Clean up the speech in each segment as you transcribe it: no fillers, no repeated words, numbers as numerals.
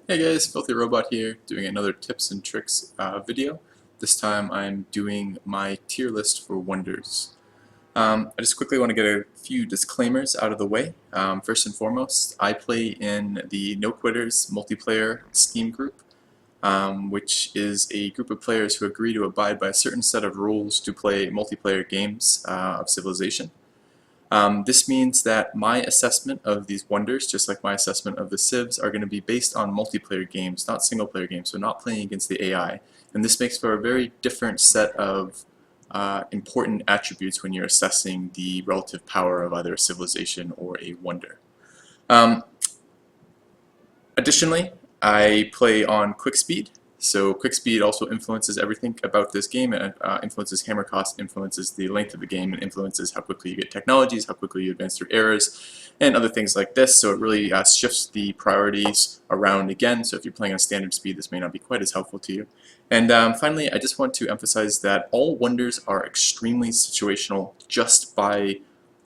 Hey guys, Filthy Robot here, doing another tips and tricks video. This time I'm doing my tier list for wonders. I just quickly want to get a few disclaimers out of the way. First and foremost, I play in the No Quitters multiplayer Steam group, which is a group of players who agree to abide by a certain set of rules to play multiplayer games of Civilization. This means that my assessment of these wonders, just like my assessment of the civs, are going to be based on multiplayer games, not single-player games, so not playing against the AI. And this makes for a very different set of important attributes when you're assessing the relative power of either a civilization or a wonder. Additionally, I play on quick speed. So quick speed also influences everything about this game. It influences hammer cost, influences the length of the game, and influences how quickly you get technologies, how quickly you advance through eras, and other things like this. So it really shifts the priorities around again. So if you're playing on standard speed, this may not be quite as helpful to you. And finally, I just want to emphasize that all wonders are extremely situational just by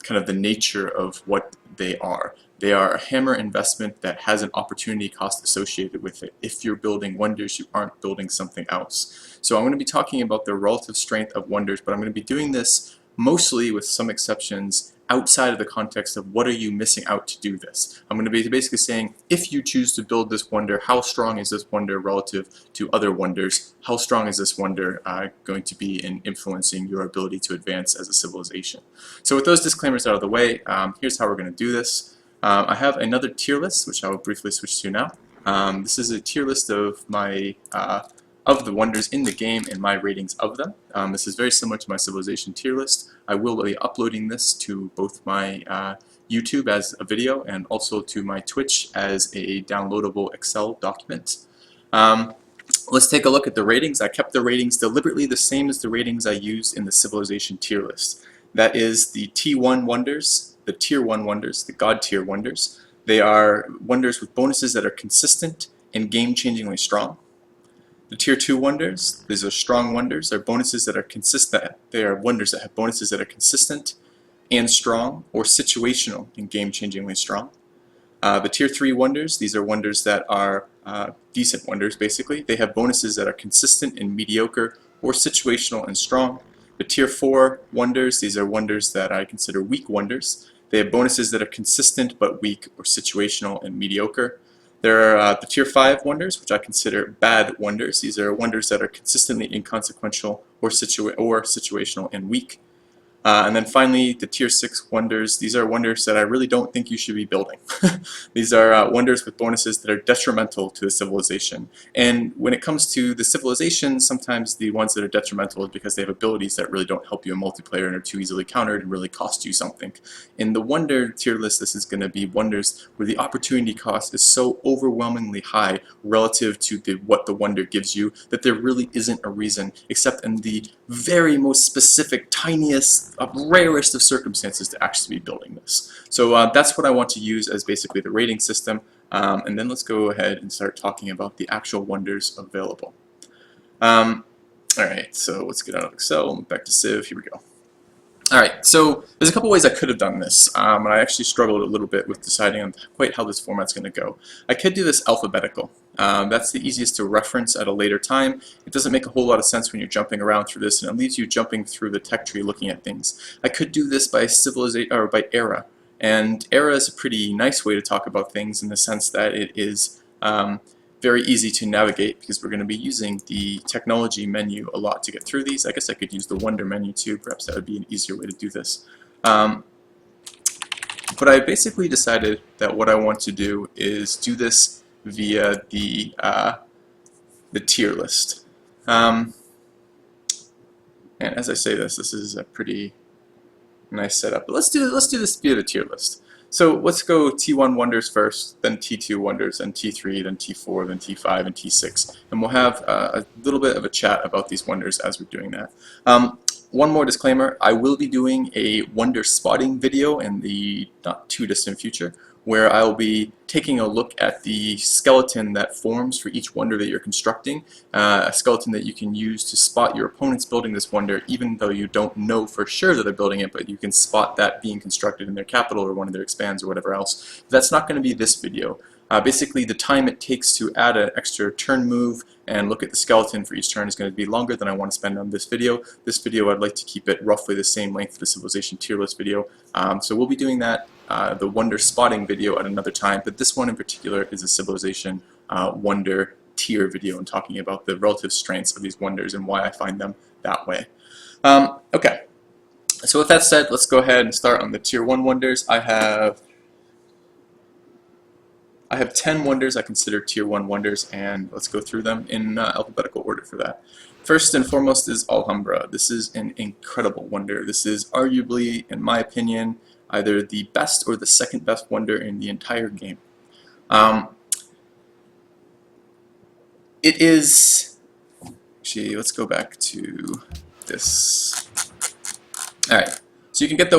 kind of the nature of what they are. They are a hammer investment that has an opportunity cost associated with it. If you're building wonders, you aren't building something else. So I'm going to be talking about the relative strength of wonders, but I'm going to be doing this mostly, with some exceptions, outside of the context of what are you missing out to do this. I'm going to be basically saying, if you choose to build this wonder, how strong is this wonder relative to other wonders? How strong is this wonder going to be in influencing your ability to advance as a civilization? So with those disclaimers out of the way, here's how we're going to do this. I have another tier list, which I will briefly switch to now. This is a tier list of my of the wonders in the game and my ratings of them. This is very similar to my Civilization tier list. I will be uploading this to both my YouTube as a video and also to my Twitch as a downloadable Excel document. Let's take a look at the ratings. I kept the ratings deliberately the same as the ratings I used in the Civilization tier list. That is the T1 wonders, the Tier 1 wonders, the God tier wonders. They are wonders with bonuses that are consistent and game-changingly strong. The Tier 2 wonders, these are strong wonders, are bonuses that are consistent. They are wonders that have bonuses that are consistent and strong, or situational and game-changingly strong. The Tier 3 wonders, these are wonders that are decent wonders, basically. They have bonuses that are consistent and mediocre, or situational and strong. The Tier 4 wonders, these are wonders that I consider weak wonders. They have bonuses that are consistent but weak, or situational and mediocre. There are the Tier 5 wonders, which I consider bad wonders. These are wonders that are consistently inconsequential or situational and weak. And then finally, the Tier 6 wonders. These are wonders that I really don't think you should be building. These are wonders with bonuses that are detrimental to the civilization. And when it comes to the civilization, sometimes the ones that are detrimental is because they have abilities that really don't help you in multiplayer and are too easily countered and really cost you something. In the wonder tier list, this is going to be wonders where the opportunity cost is so overwhelmingly high relative to what the wonder gives you that there really isn't a reason, except in the very most specific, tiniest, rarest of circumstances, to actually be building this. So that's what I want to use as basically the rating system, and then let's go ahead and start talking about the actual wonders available. Alright, so let's get out of Excel, back to Civ, here we go. Alright, so there's a couple ways I could have done this, and I actually struggled a little bit with deciding on quite how this format's going to go. I could do this alphabetical. That's the easiest to reference at a later time. It doesn't make a whole lot of sense when you're jumping around through this, and it leaves you jumping through the tech tree looking at things. I could do this by civilization or by era, and era is a pretty nice way to talk about things in the sense that it is very easy to navigate because we're going to be using the technology menu a lot to get through these. I guess I could use the wonder menu too. Perhaps that would be an easier way to do this. But I basically decided that what I want to do is do this via the tier list. And as I say this is a pretty nice setup. But let's do this via the tier list. So let's go T1 wonders first, then T2 wonders, then T3, then T4, then T5, and T6. And we'll have a little bit of a chat about these wonders as we're doing that. One more disclaimer, I will be doing a wonder spotting video in the not too distant future, where I'll be taking a look at the skeleton that forms for each wonder that you're constructing, a skeleton that you can use to spot your opponents building this wonder, even though you don't know for sure that they're building it, but you can spot that being constructed in their capital or one of their expands or whatever else. That's not going to be this video. Basically, the time it takes to add an extra turn move and look at the skeleton for each turn is going to be longer than I want to spend on this video. This video, I'd like to keep it roughly the same length for the civilization tier list video. So we'll be doing that, the wonder spotting video at another time, but this one in particular is a civilization wonder tier video and talking about the relative strengths of these wonders and why I find them that way. Okay, so with that said, let's go ahead and start on the tier 1 wonders. I have 10 wonders I consider tier 1 wonders, and let's go through them in alphabetical order for that. First and foremost is Alhambra. This is an incredible wonder. This is arguably, in my opinion, either the best or the second best wonder in the entire game. It is, actually, let's go back to this. All right. So you can get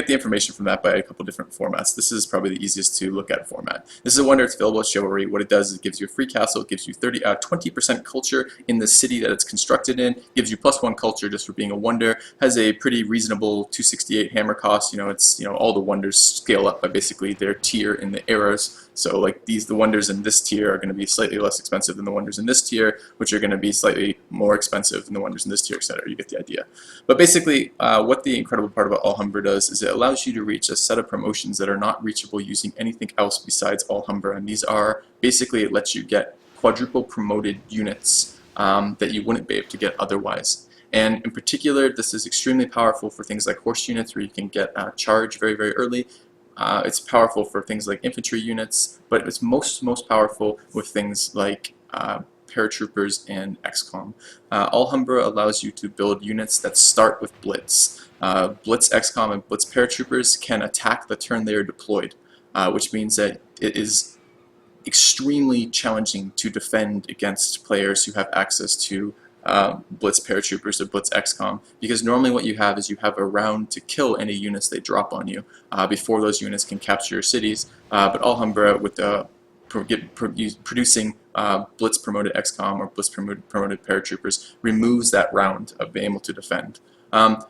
the information from that by a couple different formats. This is probably the easiest to look at format. This is a wonder. It's available at Chivalry. What it does is it gives you a free castle. It gives you 20% culture in the city that it's constructed in. Gives you +1 culture just for being a wonder. Has a pretty reasonable 268 hammer cost. It's all the wonders scale up by basically their tier in the eras. So like the wonders in this tier are going to be slightly less expensive than the wonders in this tier, which are going to be slightly more expensive than the wonders in this tier, etc. You get the idea. But basically, what the incredible part about Alhambra does is it allows you to reach a set of promotions that are not reachable using anything else besides Alhambra. And these are basically, it lets you get quadruple promoted units that you wouldn't be able to get otherwise. And in particular, this is extremely powerful for things like horse units where you can get charge very, very early. It's powerful for things like infantry units, but it's most powerful with things like paratroopers and XCOM. Alhambra allows you to build units that start with Blitz. Blitz XCOM and Blitz paratroopers can attack the turn they are deployed, which means that it is extremely challenging to defend against players who have access to Blitz paratroopers or Blitz XCOM, because normally what you have is you have a round to kill any units they drop on you before those units can capture your cities. But Alhambra, with producing Blitz promoted XCOM or Blitz promoted paratroopers, removes that round of being able to defend.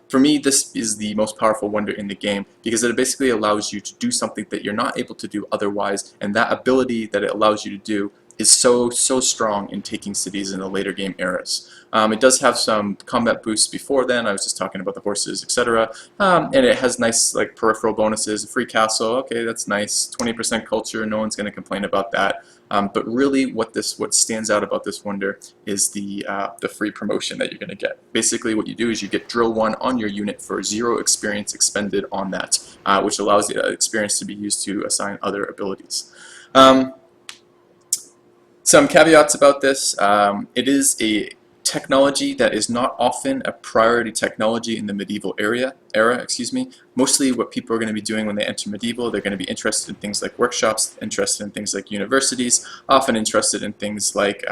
For me, this is the most powerful wonder in the game because it basically allows you to do something that you're not able to do otherwise, and that ability that it allows you to do is so strong in taking cities in the later game eras. It does have some combat boosts before then. I was just talking about the horses, etc. And it has nice peripheral bonuses, a free castle. Okay, that's nice. 20% culture. No one's going to complain about that. But really, what stands out about this wonder is the free promotion that you're going to get. Basically, what you do is you get drill 1 on your unit for 0 experience expended on that, which allows the experience to be used to assign other abilities. Some caveats about this. It is a technology that is not often a priority technology in the medieval era. Mostly what people are going to be doing when they enter medieval, they're going to be interested in things like workshops, interested in things like universities, often interested in things like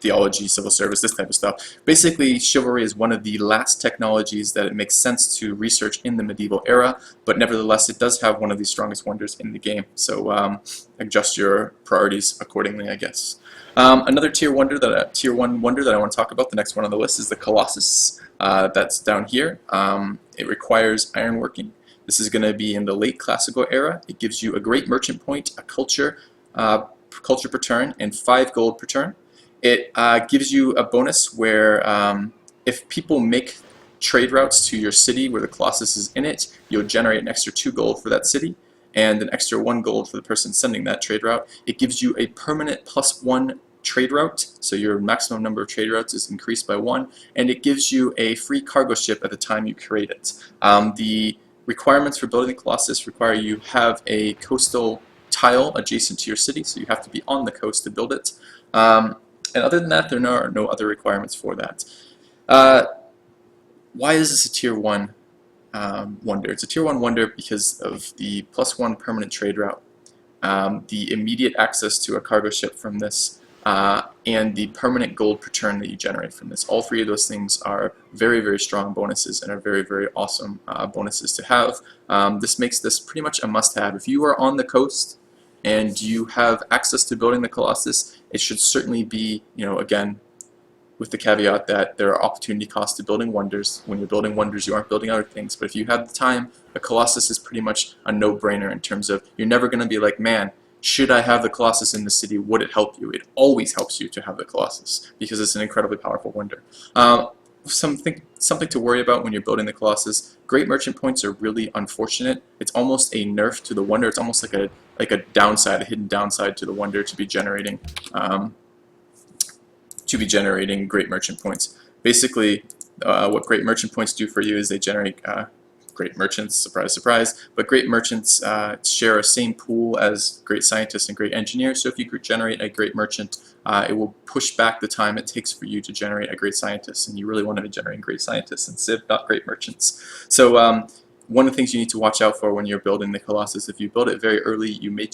theology, civil service, this type of stuff. Basically, chivalry is one of the last technologies that it makes sense to research in the medieval era, but nevertheless, it does have one of the strongest wonders in the game. So adjust your priorities accordingly, I guess. Another tier 1 wonder that I want to talk about, the next one on the list, is the Colossus. That's down here. It requires ironworking. This is going to be in the late classical era. It gives you a great merchant point, a culture per turn, and 5 gold per turn. It gives you a bonus where if people make trade routes to your city where the Colossus is in it, you'll generate an extra 2 gold for that city and an extra 1 gold for the person sending that trade route. It gives you a permanent +1 trade route, so your maximum number of trade routes is increased by 1, and it gives you a free cargo ship at the time you create it. The requirements for building the Colossus require you have a coastal tile adjacent to your city, so you have to be on the coast to build it. And other than that, there are no other requirements for that. Why is this a tier 1 wonder? It's a tier 1 wonder because of the +1 permanent trade route, the immediate access to a cargo ship from this, and the permanent gold per turn that you generate from this. All 3 of those things are very strong bonuses and are very awesome bonuses to have. This makes this pretty much a must-have. If you are on the coast and you have access to building the Colossus, it should certainly be, again, with the caveat that there are opportunity costs to building wonders. When you're building wonders, you aren't building other things. But if you have the time, the Colossus is pretty much a no-brainer in terms of you're never going to be like, man, should I have the Colossus in the city? Would it help you? It always helps you to have the Colossus because it's an incredibly powerful wonder. Something to worry about when you're building the Colossus. Great merchant points are really unfortunate. It's almost a nerf to the wonder. It's almost like a downside, a hidden downside to the wonder to be generating great merchant points. Basically, what great merchant points do for you is they generate great merchants, surprise, surprise, but great merchants share a same pool as great scientists and great engineers. So if you could generate a great merchant, it will push back the time it takes for you to generate a great scientist, and you really want to be generating great scientists instead of not great merchants. So one of the things you need to watch out for when you're building the Colossus, if you build it very early, you may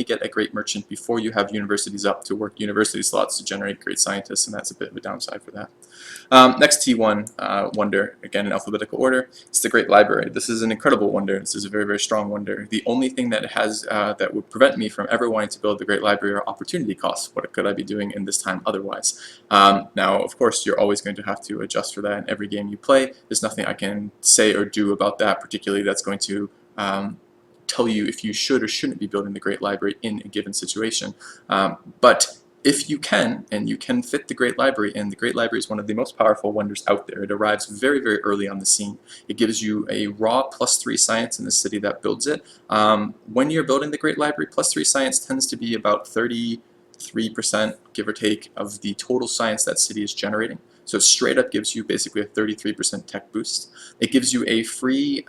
get a great merchant before you have universities up to work university slots to generate great scientists, and that's a bit of a downside for that. Next T1 wonder, again in alphabetical order, it's the Great Library. This is an incredible wonder. This is a very, very strong wonder. The only thing that it has that would prevent me from ever wanting to build the Great Library are opportunity costs. What could I be doing in this time otherwise? Now, of course, you're always going to have to adjust for that in every game you play. There's nothing I can say or do about that, particularly that's going to tell you if you should or shouldn't be building the Great Library in a given situation. But if you can, and you can fit the Great Library in, the Great Library is one of the most powerful wonders out there. It arrives very, very early on the scene. It gives you a raw +3 science in the city that builds it. When you're building the Great Library, +3 science tends to be about 33%, give or take, of the total science that city is generating. So it straight up gives you basically a 33% tech boost. It gives you a free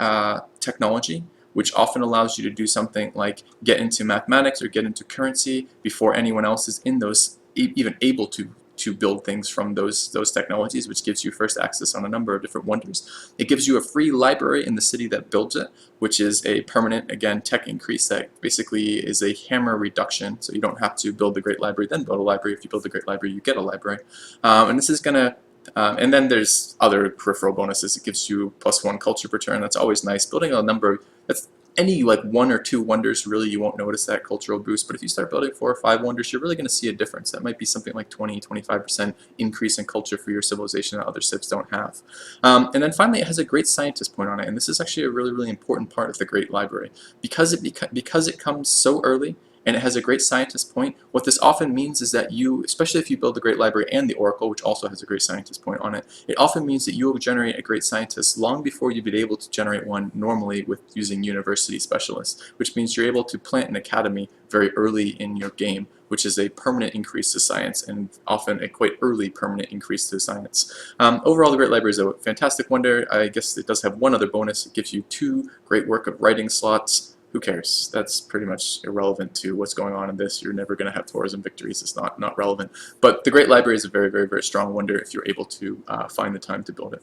technology, which often allows you to do something like get into mathematics or get into currency before anyone else is in those, even able to build things from those technologies, which gives you first access on a number of different wonders. It gives you a free library in the city that builds it, which is a permanent, again, tech increase that basically is a hammer reduction, so you don't have to build the Great Library, then build a library. If you build the Great Library, you get a library. And this is going to and then there's other peripheral bonuses. It gives you +1 culture per turn. That's always nice. Building a number, that's any like 1 or 2 wonders, really you won't notice that cultural boost. But if you start building 4 or 5 wonders, you're really going to see a difference. That might be something like 20–25% increase in culture for your civilization that other civs don't have. And then finally, it has a great scientist point on it. And this is actually a really, really important part of the Great Library. Because it comes so early, and it has a great scientist point, what this often means is that you, especially if you build the Great Library and the Oracle, which also has a great scientist point on it, it often means that you will generate a great scientist long before you've been able to generate one normally with using university specialists, which means you're able to plant an academy very early in your game, which is a permanent increase to science, and often a quite early permanent increase to science. Overall, the Great Library is a fantastic wonder. I guess it does have one other bonus. It gives you 2 great work of writing slots. Who cares? That's pretty much irrelevant to what's going on in this. You're never going to have tourism victories. It's not relevant. But the Great Library is a very, very, very strong wonder if you're able to find the time to build it.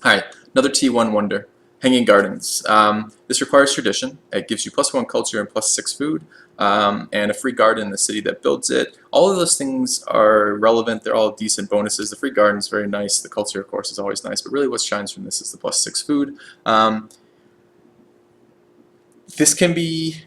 All right, another T1 wonder, Hanging Gardens. This requires tradition. It gives you +1 culture and +6 food, and a free garden in the city that builds it. All of those things are relevant. They're all decent bonuses. The free garden is very nice. The culture, of course, is always nice. But really what shines from this is the +6 food. This can be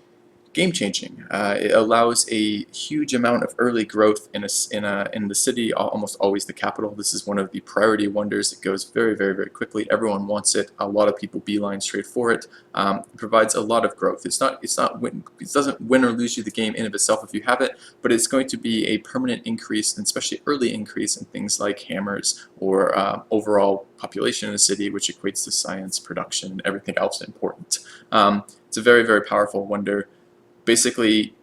game-changing. It allows a huge amount of early growth in the city, almost always the capital. This is one of the priority wonders. It goes very, very, very quickly. Everyone wants it. A lot of people beeline straight for it. It provides a lot of growth. It doesn't win or lose you the game in of itself if you have it, but it's going to be a permanent increase, and especially early increase in things like hammers or overall population in the city, which equates to science, production, and everything else important. It's a very, very powerful wonder. Basically,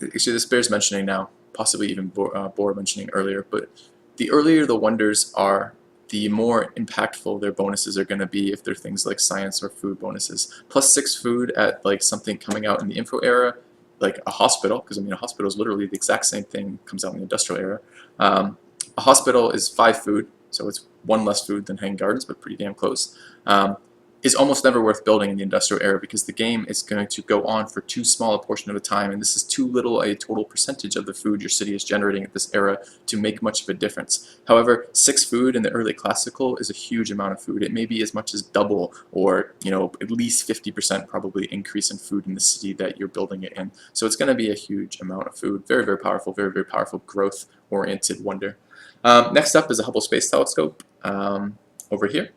actually this bears mentioning now, possibly even Bor mentioning earlier, but the earlier the wonders are, the more impactful their bonuses are going to be if they're things like science or food bonuses. +6 food at like something coming out in the info era, like a hospital, because I mean a hospital is literally the exact same thing, comes out in the industrial era. A hospital is 5 food, so it's 1 less food than Hanging Gardens, but pretty damn close. Is almost never worth building in the industrial era because the game is going to go on for too small a portion of the time, and this is too little a total percentage of the food your city is generating at this era to make much of a difference. However, 6 food in the early classical is a huge amount of food. It may be as much as double, or at least 50% probably increase in food in the city that you're building it in. So it's going to be a huge amount of food. Very, very powerful, very, very powerful growth-oriented wonder. Next up is a Hubble Space Telescope over here.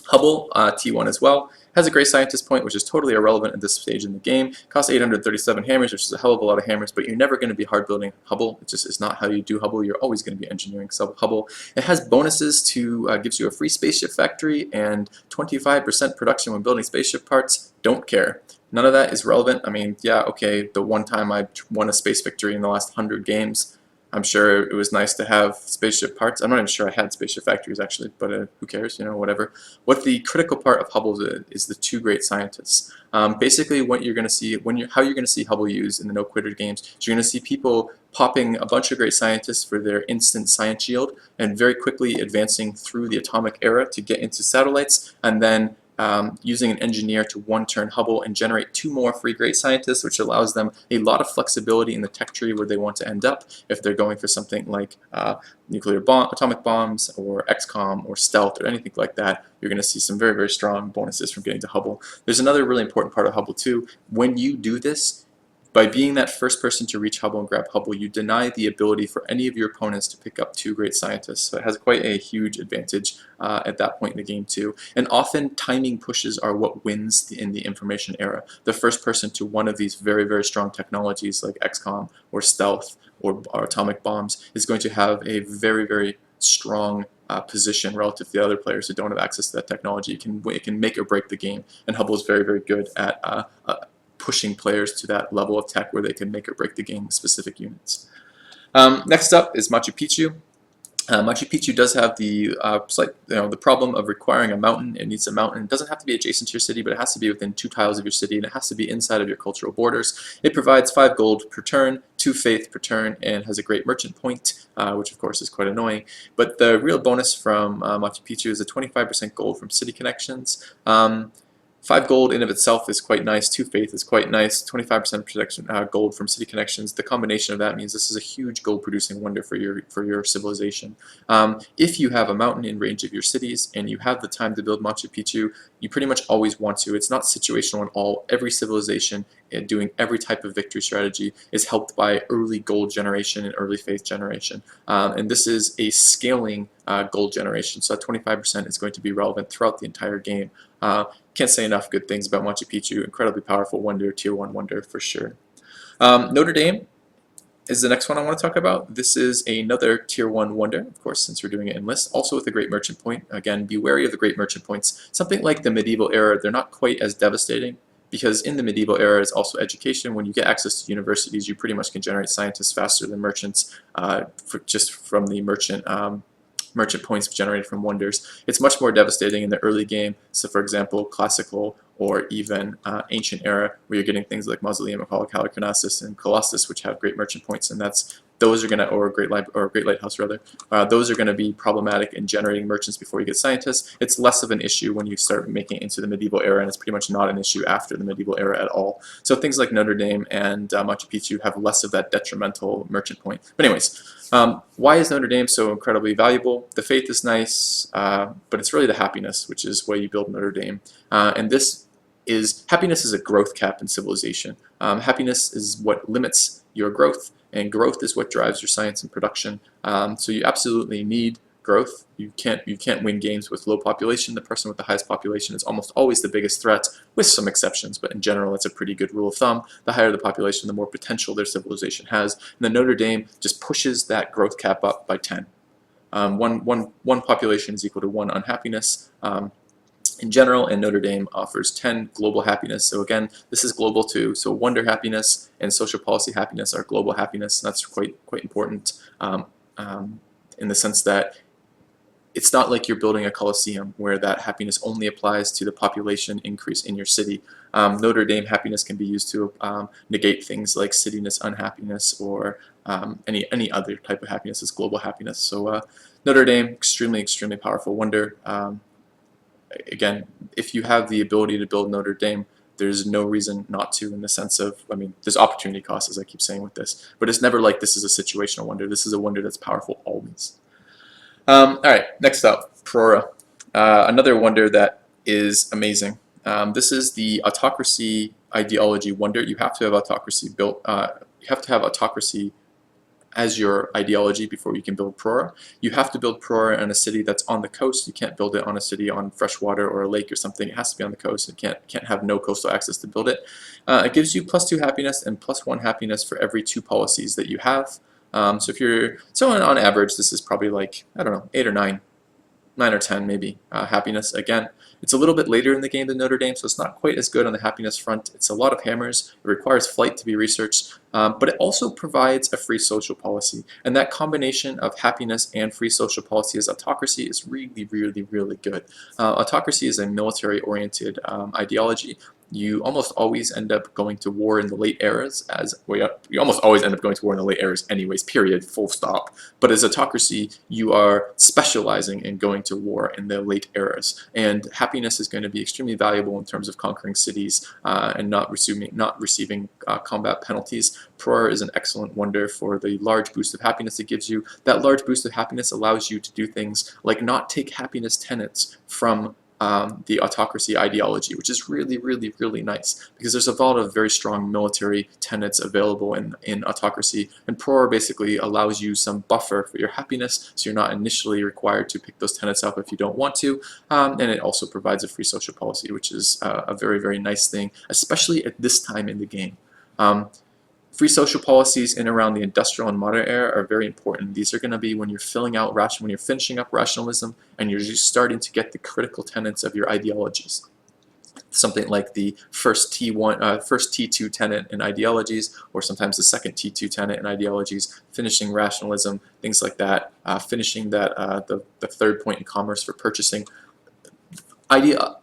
Hubble, T1 as well, has a great scientist point, which is totally irrelevant at this stage in the game. Costs 837 hammers, which is a hell of a lot of hammers, but you're never going to be hard building Hubble. It just is not how you do Hubble. You're always going to be engineering Hubble. It has bonuses to, gives you a free spaceship factory and 25% production when building spaceship parts. Don't care. None of that is relevant. I mean, yeah, okay, the one time I won a space victory in the last 100 games, I'm sure it was nice to have spaceship parts. I'm not even sure I had spaceship factories actually, but who cares, you know, whatever. What the critical part of Hubble is the two great scientists. Basically, what you're going to see, how you're going to see Hubble used in the no-quitter games, is you're going to see people popping a bunch of great scientists for their instant science shield and very quickly advancing through the atomic era to get into satellites, and then using an engineer to one-turn Hubble and generate 2 more free great scientists, which allows them a lot of flexibility in the tech tree where they want to end up if they're going for something like atomic bombs or XCOM or stealth or anything like that. You're going to see some very, very strong bonuses from getting to Hubble. There's another really important part of Hubble too. When you do this, by being that first person to reach Hubble and grab Hubble, you deny the ability for any of your opponents to pick up 2 great scientists. So it has quite a huge advantage at that point in the game too. And often timing pushes are what wins in the information era. The first person to one of these very, very strong technologies like XCOM or stealth or atomic bombs is going to have a very, very strong position relative to the other players who don't have access to that technology. It can make or break the game, and Hubble is very, very good at pushing players to that level of tech where they can make or break the game with specific units. Next up is Machu Picchu. Machu Picchu does have the the problem of requiring a mountain. It needs a mountain. It doesn't have to be adjacent to your city, but it has to be within 2 tiles of your city, and it has to be inside of your cultural borders. It provides 5 gold per turn, 2 faith per turn, and has a great merchant point, which of course is quite annoying. But the real bonus from Machu Picchu is a 25% gold from city connections. 5 gold in of itself is quite nice, 2 faith is quite nice, 25% protection, gold from city connections. The combination of that means this is a huge gold producing wonder for your civilization. If you have a mountain in range of your cities and you have the time to build Machu Picchu, you pretty much always want to. It's not situational at all. Every civilization doing every type of victory strategy is helped by early gold generation and early faith generation. And this is a scaling gold generation, so that 25% is going to be relevant throughout the entire game. Can't say enough good things about Machu Picchu. Incredibly powerful wonder, tier 1 wonder for sure. Notre Dame is the next one I want to talk about. This is another tier 1 wonder, of course, since we're doing it in list, also with a great merchant point. Again, be wary of the great merchant points. Something like the medieval era, they're not quite as devastating, because in the medieval era is also education. When you get access to universities, you pretty much can generate scientists faster than merchants just from the merchant points generated from wonders. It's much more devastating in the early game, so for example, classical or even ancient era, where you're getting things like Mausoleum of Halicarnassus and Colossus, which have great merchant points, and those are going to, or Great Lighthouse rather, those are going to be problematic in generating merchants before you get scientists. It's less of an issue when you start making it into the medieval era, and it's pretty much not an issue after the medieval era at all. So things like Notre Dame and Machu Picchu have less of that detrimental merchant point. But anyways, why is Notre Dame so incredibly valuable? The faith is nice, but it's really the happiness, which is why you build Notre Dame. And happiness is a growth cap in civilization. Happiness is what limits your growth, and growth is what drives your science and production. So you absolutely need growth. You can't win games with low population. The person with the highest population is almost always the biggest threat, with some exceptions, but in general it's a pretty good rule of thumb. The higher the population, the more potential their civilization has. And the Notre Dame just pushes that growth cap up by 10. One population is equal to 1 unhappiness. In general, and Notre Dame offers 10 global happiness. So again, this is global too. So wonder happiness and social policy happiness are global happiness. And that's quite important in the sense that it's not like you're building a Colosseum where that happiness only applies to the population increase in your city. Notre Dame happiness can be used to negate things like cityness unhappiness or any other type of happiness. It's global happiness. So Notre Dame, extremely, extremely powerful wonder. Again, if you have the ability to build Notre Dame, there's no reason not to, in the sense of, I mean, there's opportunity costs, as I keep saying with this, but it's never like this is a situational wonder. This is a wonder that's powerful always. All right, next up, Prora. Another wonder that is amazing. This is the autocracy ideology wonder. You have to have autocracy built. You have to have autocracy as your ideology before you can build Prora. You have to build Prora in a city that's on the coast. You can't build it on a city on fresh water or a lake or something. It has to be on the coast. It can't have no coastal access to build it. It gives you +2 happiness and +1 happiness for every 2 policies that you have. So if you're, so on average, this is probably like, I don't know, 8 or 9 or 10 maybe, happiness. Again, it's a little bit later in the game than Notre Dame, so it's not quite as good on the happiness front. It's a lot of hammers. It requires flight to be researched, but it also provides a free social policy. And that combination of happiness and free social policy as autocracy is really, really, really good. Autocracy is a military-oriented ideology. You almost always end up going to war in the late eras, you almost always end up going to war in the late eras anyways, period, full stop. But as autocracy, you are specializing in going to war in the late eras. And happiness is going to be extremely valuable in terms of conquering cities and not receiving combat penalties. Prora is an excellent wonder for the large boost of happiness it gives you. That large boost of happiness allows you to do things like not take happiness tenets from the autocracy ideology, which is really, really, really nice because there's a lot of very strong military tenets available in autocracy, and Prora basically allows you some buffer for your happiness, so you're not initially required to pick those tenets up if you don't want to, and it also provides a free social policy, which is a very, very nice thing, especially at this time in the game. Free social policies in around the industrial and modern era are very important. These are going to be when you're when you're finishing up rationalism and you're just starting to get the critical tenets of your ideologies. Something like the first T2 tenet in ideologies, or sometimes the second T2 tenet in ideologies, finishing rationalism, things like that, finishing that the third point in commerce for purchasing.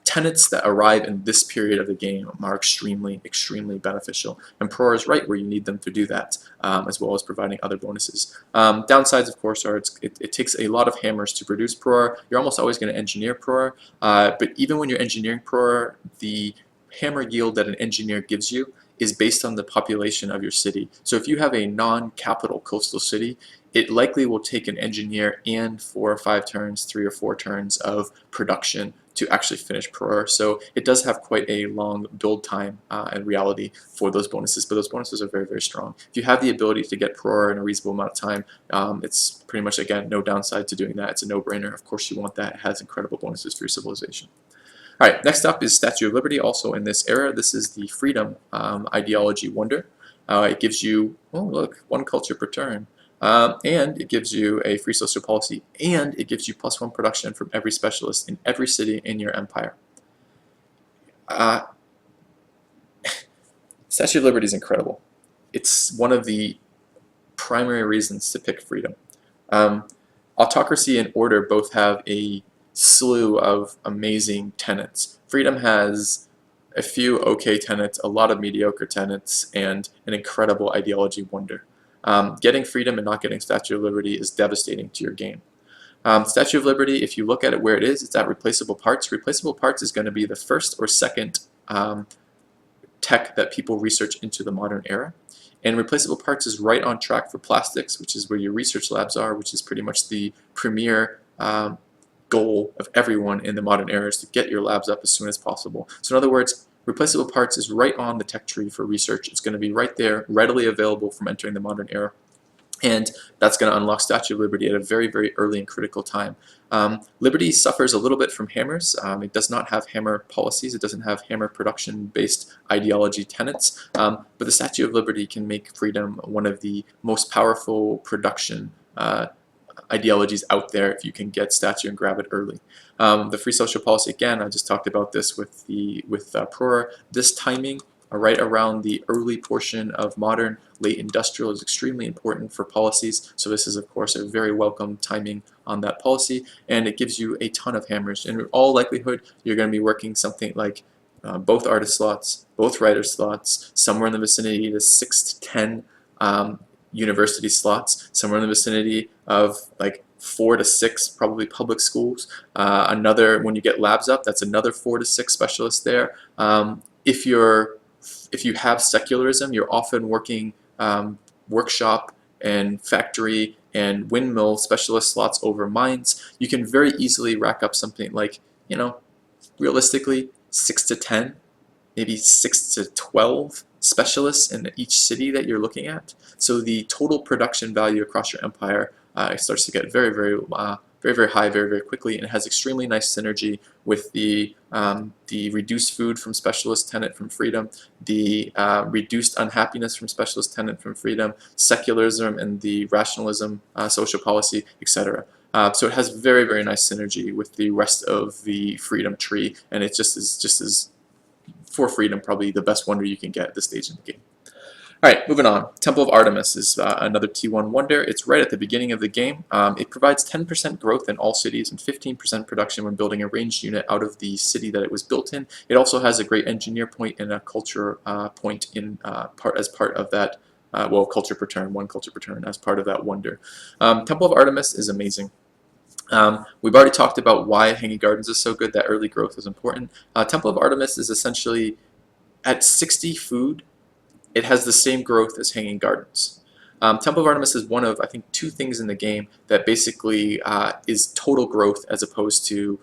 Tenets that arrive in this period of the game are extremely, extremely beneficial, and Prora is right where you need them to do that, as well as providing other bonuses. Downsides, of course, are it takes a lot of hammers to produce Prora. You're almost always going to engineer Prora, but even when you're engineering Prora, the hammer yield that an engineer gives you is based on the population of your city. So if you have a non-capital coastal city, it likely will take an engineer and 4 or 5 turns, 3 or 4 turns of production to actually finish Prora. So it does have quite a long build time in reality for those bonuses, but those bonuses are very, very strong. If you have the ability to get Prora in a reasonable amount of time, it's pretty much, again, no downside to doing that. It's a no-brainer. Of course you want that. It has incredible bonuses for your civilization. All right, next up is Statue of Liberty, also in this era. This is the freedom ideology wonder. It gives you, oh look, 1 culture per turn. And it gives you a free social policy, and it gives you +1 production from every specialist in every city in your empire. Statue of Liberty is incredible. It's one of the primary reasons to pick freedom. Autocracy and order both have a slew of amazing tenets. Freedom has a few okay tenets, a lot of mediocre tenets, and an incredible ideology wonder. Getting freedom and not getting Statue of Liberty is devastating to your game. Statue of Liberty, if you look at it where it is, it's at replaceable parts. Replaceable parts is going to be the first or second tech that people research into the modern era. And replaceable parts is right on track for plastics, which is where your research labs are, which is pretty much the premier goal of everyone in the modern era, is to get your labs up as soon as possible. So in other words, replaceable parts is right on the tech tree for research. It's going to be right there, readily available from entering the modern era. And that's going to unlock Statue of Liberty at a very, very early and critical time. Liberty suffers a little bit from hammers. It does not have hammer policies. It doesn't have hammer production-based ideology tenets. But the Statue of Liberty can make freedom one of the most powerful production ideologies out there if you can get Statue and grab it early. The free social policy, again, I just talked about this with Prora. This timing, right around the early portion of modern, late industrial, is extremely important for policies. So this is, of course, a very welcome timing on that policy, and it gives you a ton of hammers. In all likelihood, you're going to be working something like both artist slots, both writer slots, somewhere in the vicinity of 6 to 10 university slots, somewhere in the vicinity of like 4 to 6 probably public schools. Another, when you get labs up, that's another 4 to 6 specialists there. If you have secularism, you're often working workshop and factory and windmill specialist slots over mines. You can very easily rack up something like, you know, realistically 6 to 10 maybe 6 to 12 specialists in each city that you're looking at. So the total production value across your empire starts to get very high very quickly, and it has extremely nice synergy with the reduced food from specialist tenant from freedom, the reduced unhappiness from specialist tenant from freedom, secularism and the rationalism social policy, etc. So it has very nice synergy with the rest of the freedom tree, and it just is for freedom probably the best wonder you can get at this stage in the game. Alright, moving on. Temple of Artemis is another T1 wonder. It's right at the beginning of the game. It provides 10% growth in all cities and 15% production when building a ranged unit out of the city that it was built in. It also has a great engineer point and a culture point as part of that, culture per turn, 1 culture per turn as part of that wonder. Temple of Artemis is amazing. We've already talked about why Hanging Gardens is so good, that early growth is important. Temple of Artemis is essentially at 60 food, it has the same growth as Hanging Gardens. Temple of Artemis is one of, I think, 2 things in the game that basically is total growth as opposed to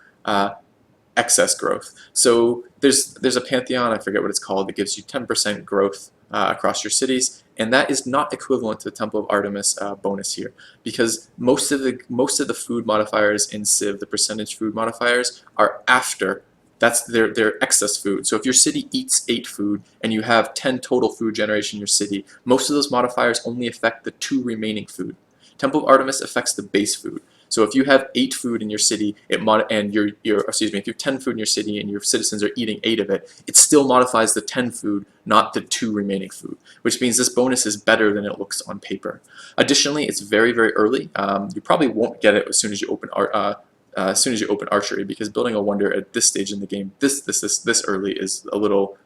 excess growth. So there's a pantheon, I forget what it's called, that gives you 10% growth across your cities, and that is not equivalent to the Temple of Artemis bonus here, because most of the food modifiers in Civ, the percentage food modifiers, are after. That's their excess food. So if your city eats 8 food and you have 10 total food generation in your city, most of those modifiers only affect the 2 remaining food. Temple of Artemis affects the base food. So if you have 8 food in your city, if you have 10 food in your city and your citizens are eating 8 of it, it still modifies the 10 food, not the 2 remaining food, which means this bonus is better than it looks on paper. Additionally, it's very early. You probably won't get it as soon as you open archery, because building a wonder at this stage in the game, this early, is a little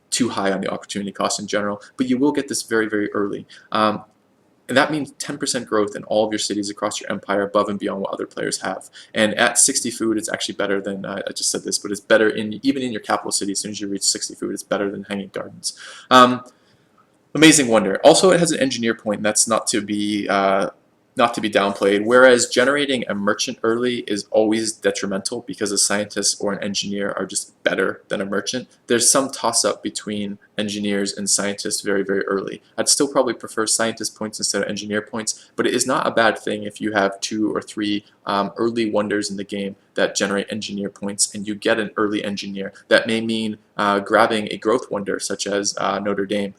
too high on the opportunity cost in general, but you will get this very early. And that means 10% growth in all of your cities across your empire above and beyond what other players have. And at 60 food, it's actually better than, I just said this, but it's better even in your capital city. As soon as you reach 60 food, it's better than Hanging Gardens. Amazing wonder. Also, it has an engineer point, and that's not to be downplayed, whereas generating a merchant early is always detrimental because a scientist or an engineer are just better than a merchant. There's some toss-up between engineers and scientists very early. I'd still probably prefer scientist points instead of engineer points, but it is not a bad thing if you have 2 or 3 early wonders in the game that generate engineer points, and you get an early engineer. That may mean grabbing a growth wonder such as Notre Dame,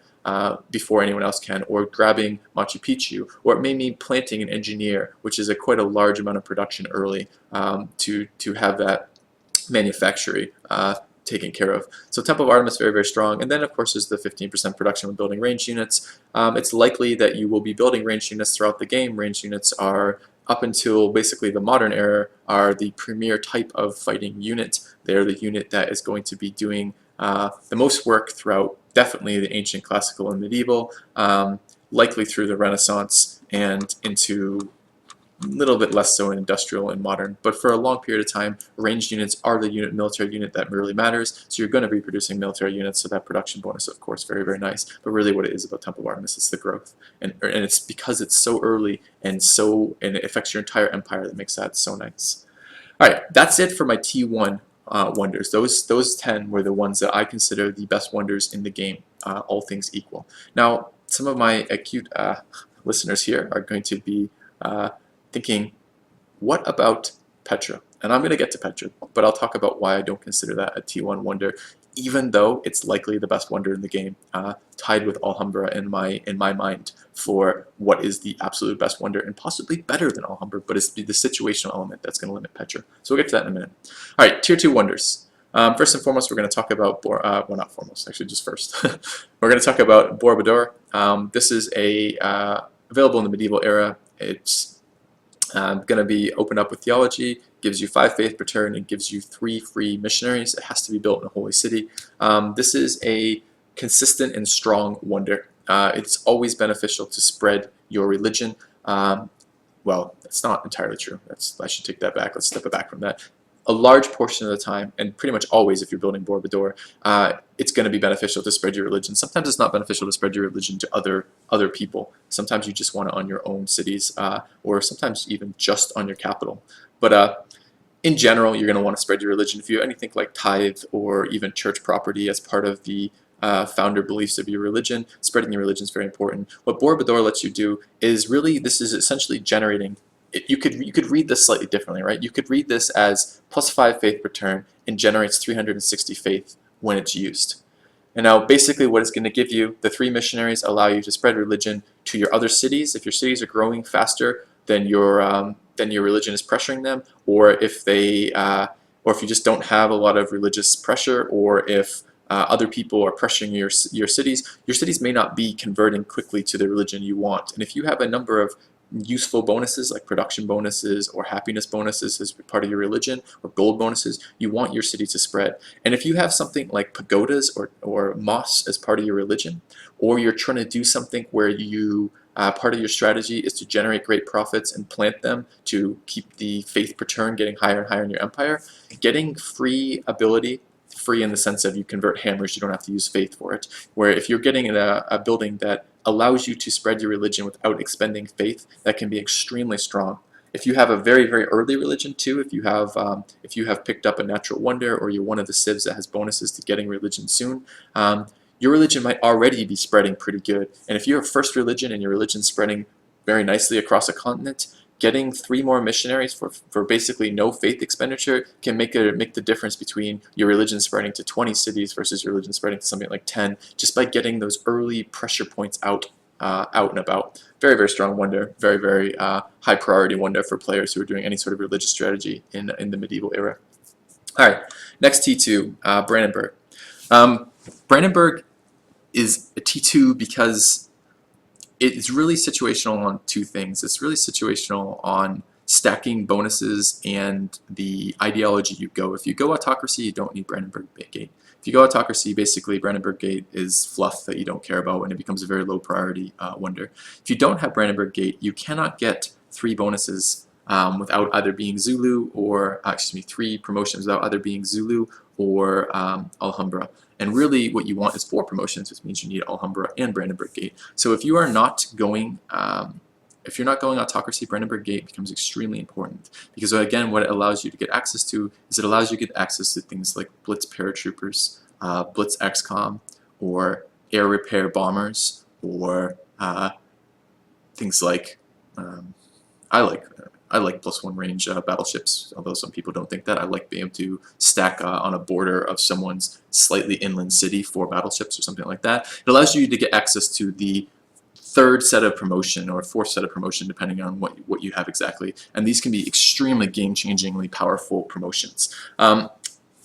before anyone else can, or grabbing Machu Picchu, or it may mean planting an engineer, which is quite a large amount of production early to have that manufacturing taken care of. So Temple of Artemis very strong, and then of course there's the 15% production when building ranged units. It's likely that you will be building ranged units throughout the game. Ranged units are, up until basically the modern era, are the premier type of fighting unit. They're the unit that is going to be doing the most work throughout definitely the ancient, classical, and medieval, likely through the Renaissance and into a little bit less so in industrial and modern. But for a long period of time, ranged units are the military unit that really matters. So you're going to be producing military units, so that production bonus, of course, very nice. But really what it is about Temple of Artemis is the growth. And it's because it's so early and it affects your entire empire that makes that so nice. Alright, that's it for my T1 wonders. Those 10 were the ones that I consider the best wonders in the game, all things equal. Now, some of my acute listeners here are going to be thinking, what about Petra? And I'm going to get to Petra, but I'll talk about why I don't consider that a T1 wonder, even though it's likely the best wonder in the game, tied with Alhambra in my mind for what is the absolute best wonder, and possibly better than Alhambra, but it's the situational element that's going to limit Petra. So we'll get to that in a minute. All right, Tier 2 wonders. First and foremost, we're going to talk about, well, not foremost, actually just first. We're going to talk about Borobudur. This is available in the medieval era. It's going to be opened up with theology, gives you 5 faith per turn, and gives you 3 free missionaries. It has to be built in a holy city. This is a consistent and strong wonder. It's always beneficial to spread your religion. Well, that's not entirely true. I should take that back. Let's step it back from that. A large portion of the time, and pretty much always if you're building Borobudur, it's going to be beneficial to spread your religion. Sometimes it's not beneficial to spread your religion to other people. Sometimes you just want it on your own cities, or sometimes even just on your capital. But In general, you're going to want to spread your religion. If you have anything like tithe or even church property as part of the founder beliefs of your religion, spreading your religion is very important. What Borobudur lets you do is really, this is essentially generating, you could read this slightly differently, right? You could read this as +5 faith per turn and generates 360 faith when it's used. And now basically what it's going to give you, the 3 missionaries allow you to spread religion to your other cities. If your cities are growing faster than your religion is pressuring them, or if you just don't have a lot of religious pressure, or if other people are pressuring your cities may not be converting quickly to the religion you want. And if you have a number of useful bonuses like production bonuses or happiness bonuses as part of your religion, or gold bonuses, you want your city to spread. And if you have something like pagodas or mosques as part of your religion, or you're trying to do something where you part of your strategy is to generate great profits and plant them to keep the faith per turn getting higher and higher in your empire, getting free ability, free in the sense of you convert hammers, you don't have to use faith for it, where if you're getting a building that allows you to spread your religion without expending faith, that can be extremely strong. If you have a very, very early religion too, if you have picked up a natural wonder, or you're one of the civs that has bonuses to getting religion soon, your religion might already be spreading pretty good. And if you're a first religion and your religion's spreading very nicely across a continent, getting 3 more missionaries for basically no faith expenditure can make the difference between your religion spreading to 20 cities versus your religion spreading to something like 10, just by getting those early pressure points out and about. Very, very strong wonder, very, very high priority wonder for players who are doing any sort of religious strategy in the medieval era. All right, next T2, Brandenburg. Brandenburg is a T2 because it's really situational on 2 things. It's really situational on stacking bonuses and the ideology you go. If you go autocracy, you don't need Brandenburg Gate. If you go autocracy, basically Brandenburg Gate is fluff that you don't care about, and it becomes a very low priority wonder. If you don't have Brandenburg Gate, you cannot get 3 bonuses without either being Zulu or, 3 promotions without either being Zulu or Alhambra. And really what you want is 4 promotions, which means you need Alhambra and Brandenburg Gate. So if you're not going autocracy, Brandenburg Gate becomes extremely important, because again, what it allows you to get access to is it allows you to get access to things like Blitz paratroopers, Blitz XCOM, or air repair bombers, or things like I like +1 range battleships, although some people don't think that. I like being able to stack on a border of someone's slightly inland city 4 battleships or something like that. It allows you to get access to the 3rd set of promotion or 4th set of promotion, depending on what you have exactly. And these can be extremely game-changingly powerful promotions.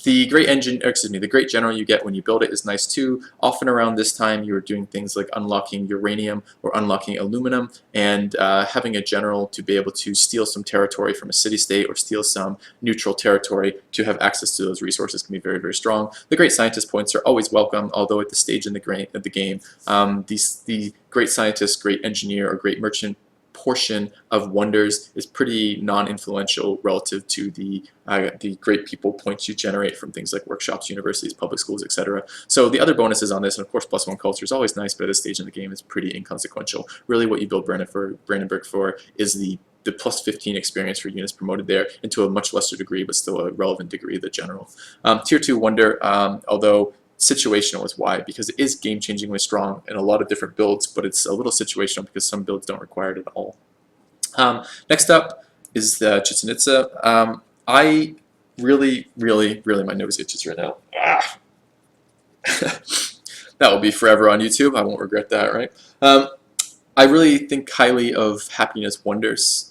The great general you get when you build it is nice too. Often around this time you are doing things like unlocking uranium or unlocking aluminum, and having a general to be able to steal some territory from a city-state or steal some neutral territory to have access to those resources can be very, very strong. The great scientist points are always welcome, although at this stage in the game, the great scientist, great engineer, or great merchant portion of wonders is pretty non-influential relative to the great people points you generate from things like workshops, universities, public schools, etc. So the other bonuses on this, and of course +1 culture is always nice, but at this stage in the game is pretty inconsequential. Really what you build Brandenburg for is the +15 experience for units promoted there, and to a much lesser degree, but still a relevant degree, the general. Tier 2 wonder, although situational is why, because it is game-changingly strong in a lot of different builds, but it's a little situational because some builds don't require it at all. Next up is the Chichen Itza. I really, my nose itches right now. That will be forever on YouTube. I won't regret that, right? I really think highly of happiness wonders.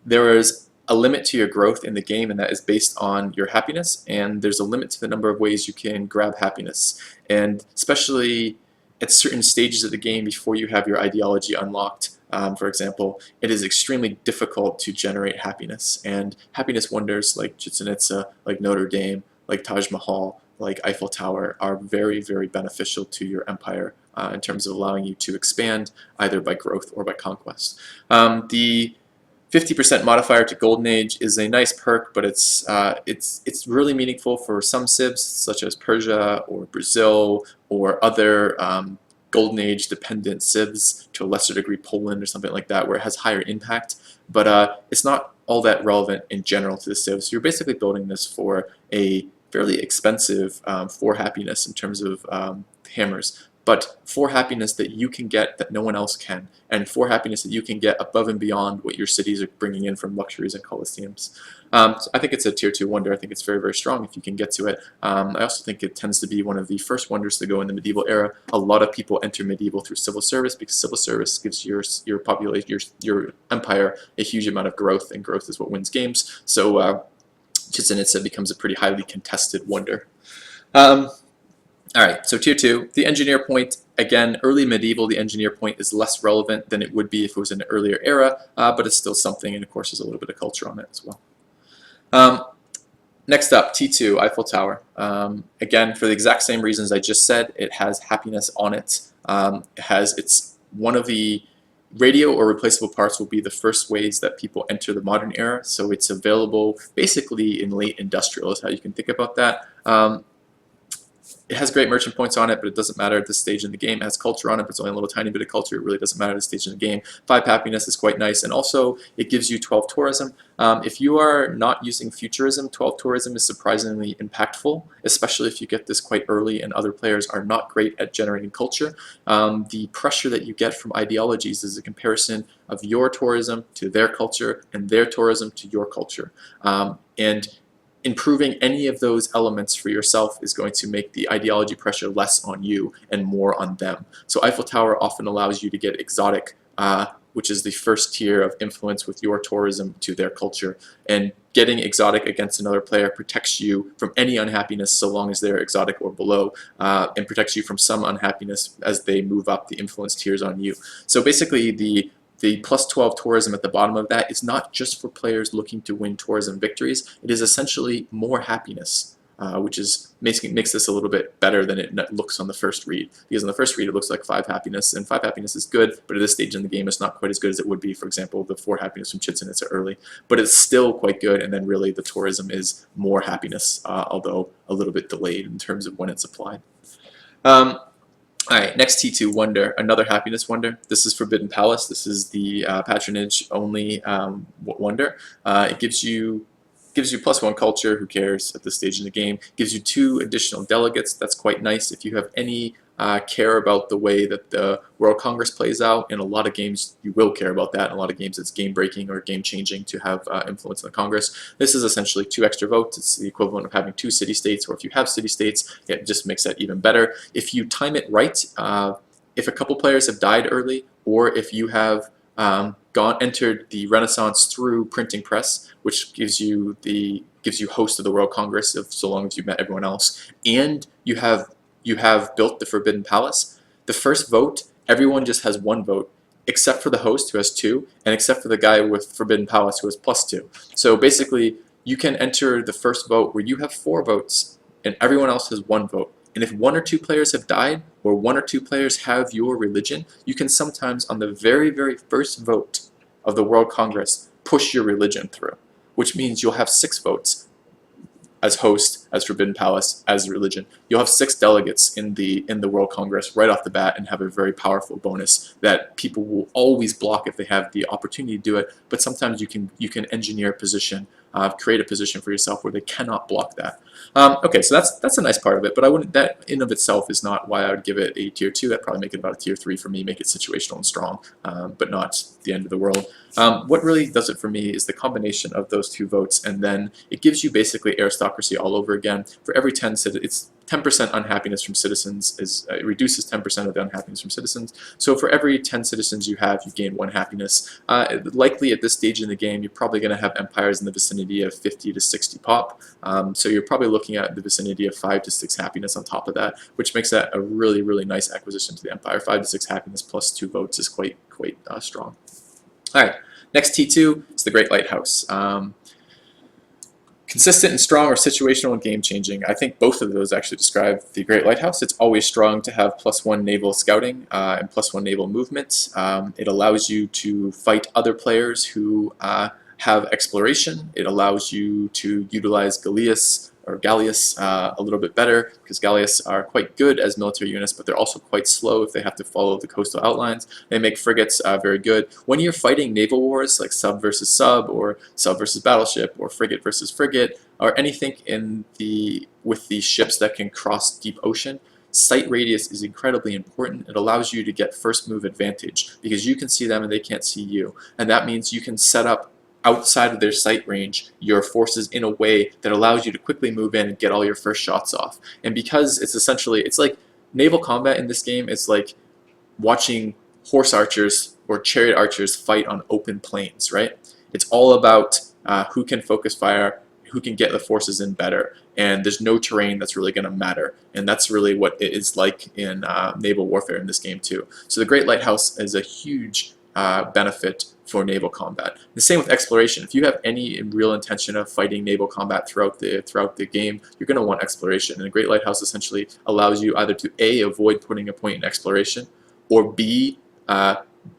There is a limit to your growth in the game, and that is based on your happiness, and there's a limit to the number of ways you can grab happiness, and especially at certain stages of the game before you have your ideology unlocked. For example, it is extremely difficult to generate happiness, and happiness wonders like Chichen Itza, like Notre Dame, like Taj Mahal, like Eiffel Tower are very, very beneficial to your empire in terms of allowing you to expand either by growth or by conquest. The 50% modifier to Golden Age is a nice perk, but it's really meaningful for some civs such as Persia or Brazil or other Golden Age dependent civs, to a lesser degree Poland or something like that, where it has higher impact. But it's not all that relevant in general to the Civ. So you're basically building this for a fairly expensive 4 happiness in terms of hammers, but 4 happiness that you can get that no one else can, and 4 happiness that you can get above and beyond what your cities are bringing in from luxuries and colosseums. So I think it's a tier 2 wonder. I think it's very, very strong if you can get to it. I also think it tends to be one of the first wonders to go in the medieval era. A lot of people enter medieval through civil service because civil service gives your population, your empire, a huge amount of growth, and growth is what wins games. So Chichen Itza becomes a pretty highly contested wonder. All right, so tier 2, the engineer point. Again, early medieval, the engineer point is less relevant than it would be if it was in an earlier era, but it's still something, and of course there's a little bit of culture on it as well. Next up, T2, Eiffel Tower. Again, for the exact same reasons I just said, it has happiness on it. It's one of the radio or replaceable parts will be the first ways that people enter the modern era, so it's available basically in late industrial is how you can think about that. It has great merchant points on it, but it doesn't matter at this stage in the game. It has culture on it, but it's only a little tiny bit of culture. It really doesn't matter at this stage in the game. 5 happiness is quite nice, and also it gives you 12 tourism. If you are not using futurism, 12 tourism is surprisingly impactful, especially if you get this quite early and other players are not great at generating culture. The pressure that you get from ideologies is a comparison of your tourism to their culture and their tourism to your culture. And improving any of those elements for yourself is going to make the ideology pressure less on you and more on them. So Eiffel Tower often allows you to get exotic, which is the first tier of influence with your tourism to their culture. And getting exotic against another player protects you from any unhappiness so long as they're exotic or below, and protects you from some unhappiness as they move up the influence tiers on you. So basically the plus 12 tourism at the bottom of that is not just for players looking to win tourism victories. It is essentially more happiness, which makes this a little bit better than it looks on the first read. Because on the first read it looks like 5 happiness, and 5 happiness is good, but at this stage in the game it's not quite as good as it would be, for example, the 4 happiness from Chichen Itza early. But it's still quite good, and then really the tourism is more happiness, although a little bit delayed in terms of when it's applied. All right, next T2 wonder, another happiness wonder. This is Forbidden Palace. This is the patronage only wonder. It gives you +1 culture. Who cares at this stage in the game? Gives you 2 additional delegates. That's quite nice. If you have any care about the way that the World Congress plays out, in a lot of games you will care about that. In a lot of games it's game breaking or game changing to have influence in the Congress. This is essentially 2 extra votes. It's the equivalent of having 2 city-states, or if you have city-states, it just makes that even better. If you time it right, if a couple players have died early, or if you have entered the Renaissance through printing press, which gives you host of the World Congress so long as you've met everyone else, and you have built the Forbidden Palace, the first vote, everyone just has 1 vote, except for the host who has 2, and except for the guy with Forbidden Palace who has +2. So basically, you can enter the first vote where you have 4 votes, and everyone else has 1 vote. And if 1 or 2 players have died, or 1 or 2 players have your religion, you can sometimes, on the very, very first vote of the World Congress, push your religion through, which means you'll have 6 votes as host, as Forbidden Palace, as religion. You'll have 6 delegates in the World Congress right off the bat and have a very powerful bonus that people will always block if they have the opportunity to do it, but sometimes you can engineer a position, create a position for yourself where they cannot block that. Okay, so that's a nice part of it, but that in of itself is not why I would give it a tier 2. That'd probably make it about a tier 3 for me, make it situational and strong, but not the end of the world. What really does it for me is the combination of those 2 votes, and then it gives you basically aristocracy all over again. For every 10 citizens, it's 10% unhappiness from citizens, it reduces 10% of the unhappiness from citizens. So for every 10 citizens you have, you gain 1 happiness. Likely at this stage in the game, you're probably going to have empires in the vicinity of 50 to 60 pop. So you're probably looking at the vicinity of 5 to 6 happiness on top of that, which makes that a really, really nice acquisition to the empire. 5 to 6 happiness plus 2 votes is quite strong. All right, next T2 is the Great Lighthouse. Consistent and strong, or situational and game-changing. I think both of those actually describe the Great Lighthouse. It's always strong to have +1 naval scouting and +1 naval movement. It allows you to fight other players who have exploration. It allows you to utilize Gallius or galleass a little bit better, because galleass are quite good as military units, but they're also quite slow if they have to follow the coastal outlines. They make frigates very good. When you're fighting naval wars, like sub versus sub, or sub versus battleship, or frigate versus frigate, or anything with the ships that can cross deep ocean, sight radius is incredibly important. It allows you to get first move advantage because you can see them and they can't see you. And that means you can set up outside of their sight range your forces in a way that allows you to quickly move in and get all your first shots off. And because it's like naval combat in this game, it's like watching horse archers or chariot archers fight on open plains, right? It's all about who can focus fire, who can get the forces in better, and there's no terrain that's really going to matter, and that's really what it is like in naval warfare in this game too. So the Great Lighthouse is a huge benefit for naval combat. The same with exploration. If you have any real intention of fighting naval combat throughout the game, you're going to want exploration, and the Great Lighthouse essentially allows you either to A, avoid putting a point in exploration, or B,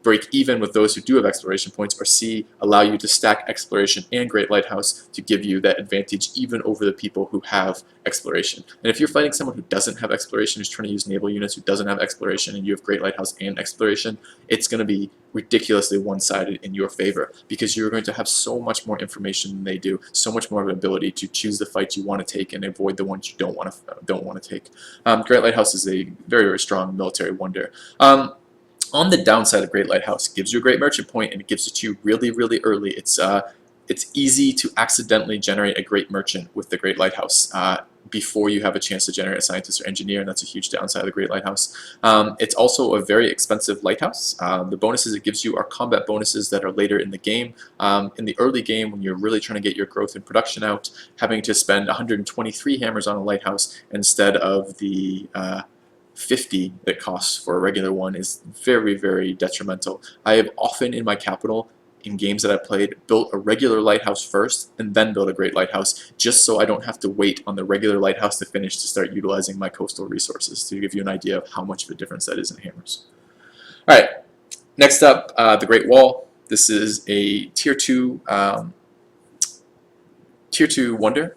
break even with those who do have exploration points, or C, allow you to stack exploration and Great Lighthouse to give you that advantage even over the people who have exploration. And if you're fighting someone who doesn't have exploration, who's trying to use naval units who doesn't have exploration, and you have Great Lighthouse and exploration, it's going to be ridiculously one-sided in your favor, because you're going to have so much more information than they do, so much more of an ability to choose the fights you want to take and avoid the ones you don't want to take. Great Lighthouse is a very, very strong military wonder. On the downside of Great Lighthouse, it gives you a great merchant point, and it gives it to you really, really early. It's easy to accidentally generate a great merchant with the Great Lighthouse before you have a chance to generate a scientist or engineer, and that's a huge downside of the Great Lighthouse. It's also a very expensive lighthouse. The bonuses it gives you are combat bonuses that are later in the game. In the early game, when you're really trying to get your growth and production out, having to spend 123 hammers on a lighthouse instead of the 50 that costs for a regular one is very, very detrimental. I have often in my capital, in games that I played, built a regular lighthouse first and then built a Great Lighthouse, just so I don't have to wait on the regular lighthouse to finish to start utilizing my coastal resources, to give you an idea of how much of a difference that is in hammers. Alright, next up, the Great Wall. This is a tier 2 wonder.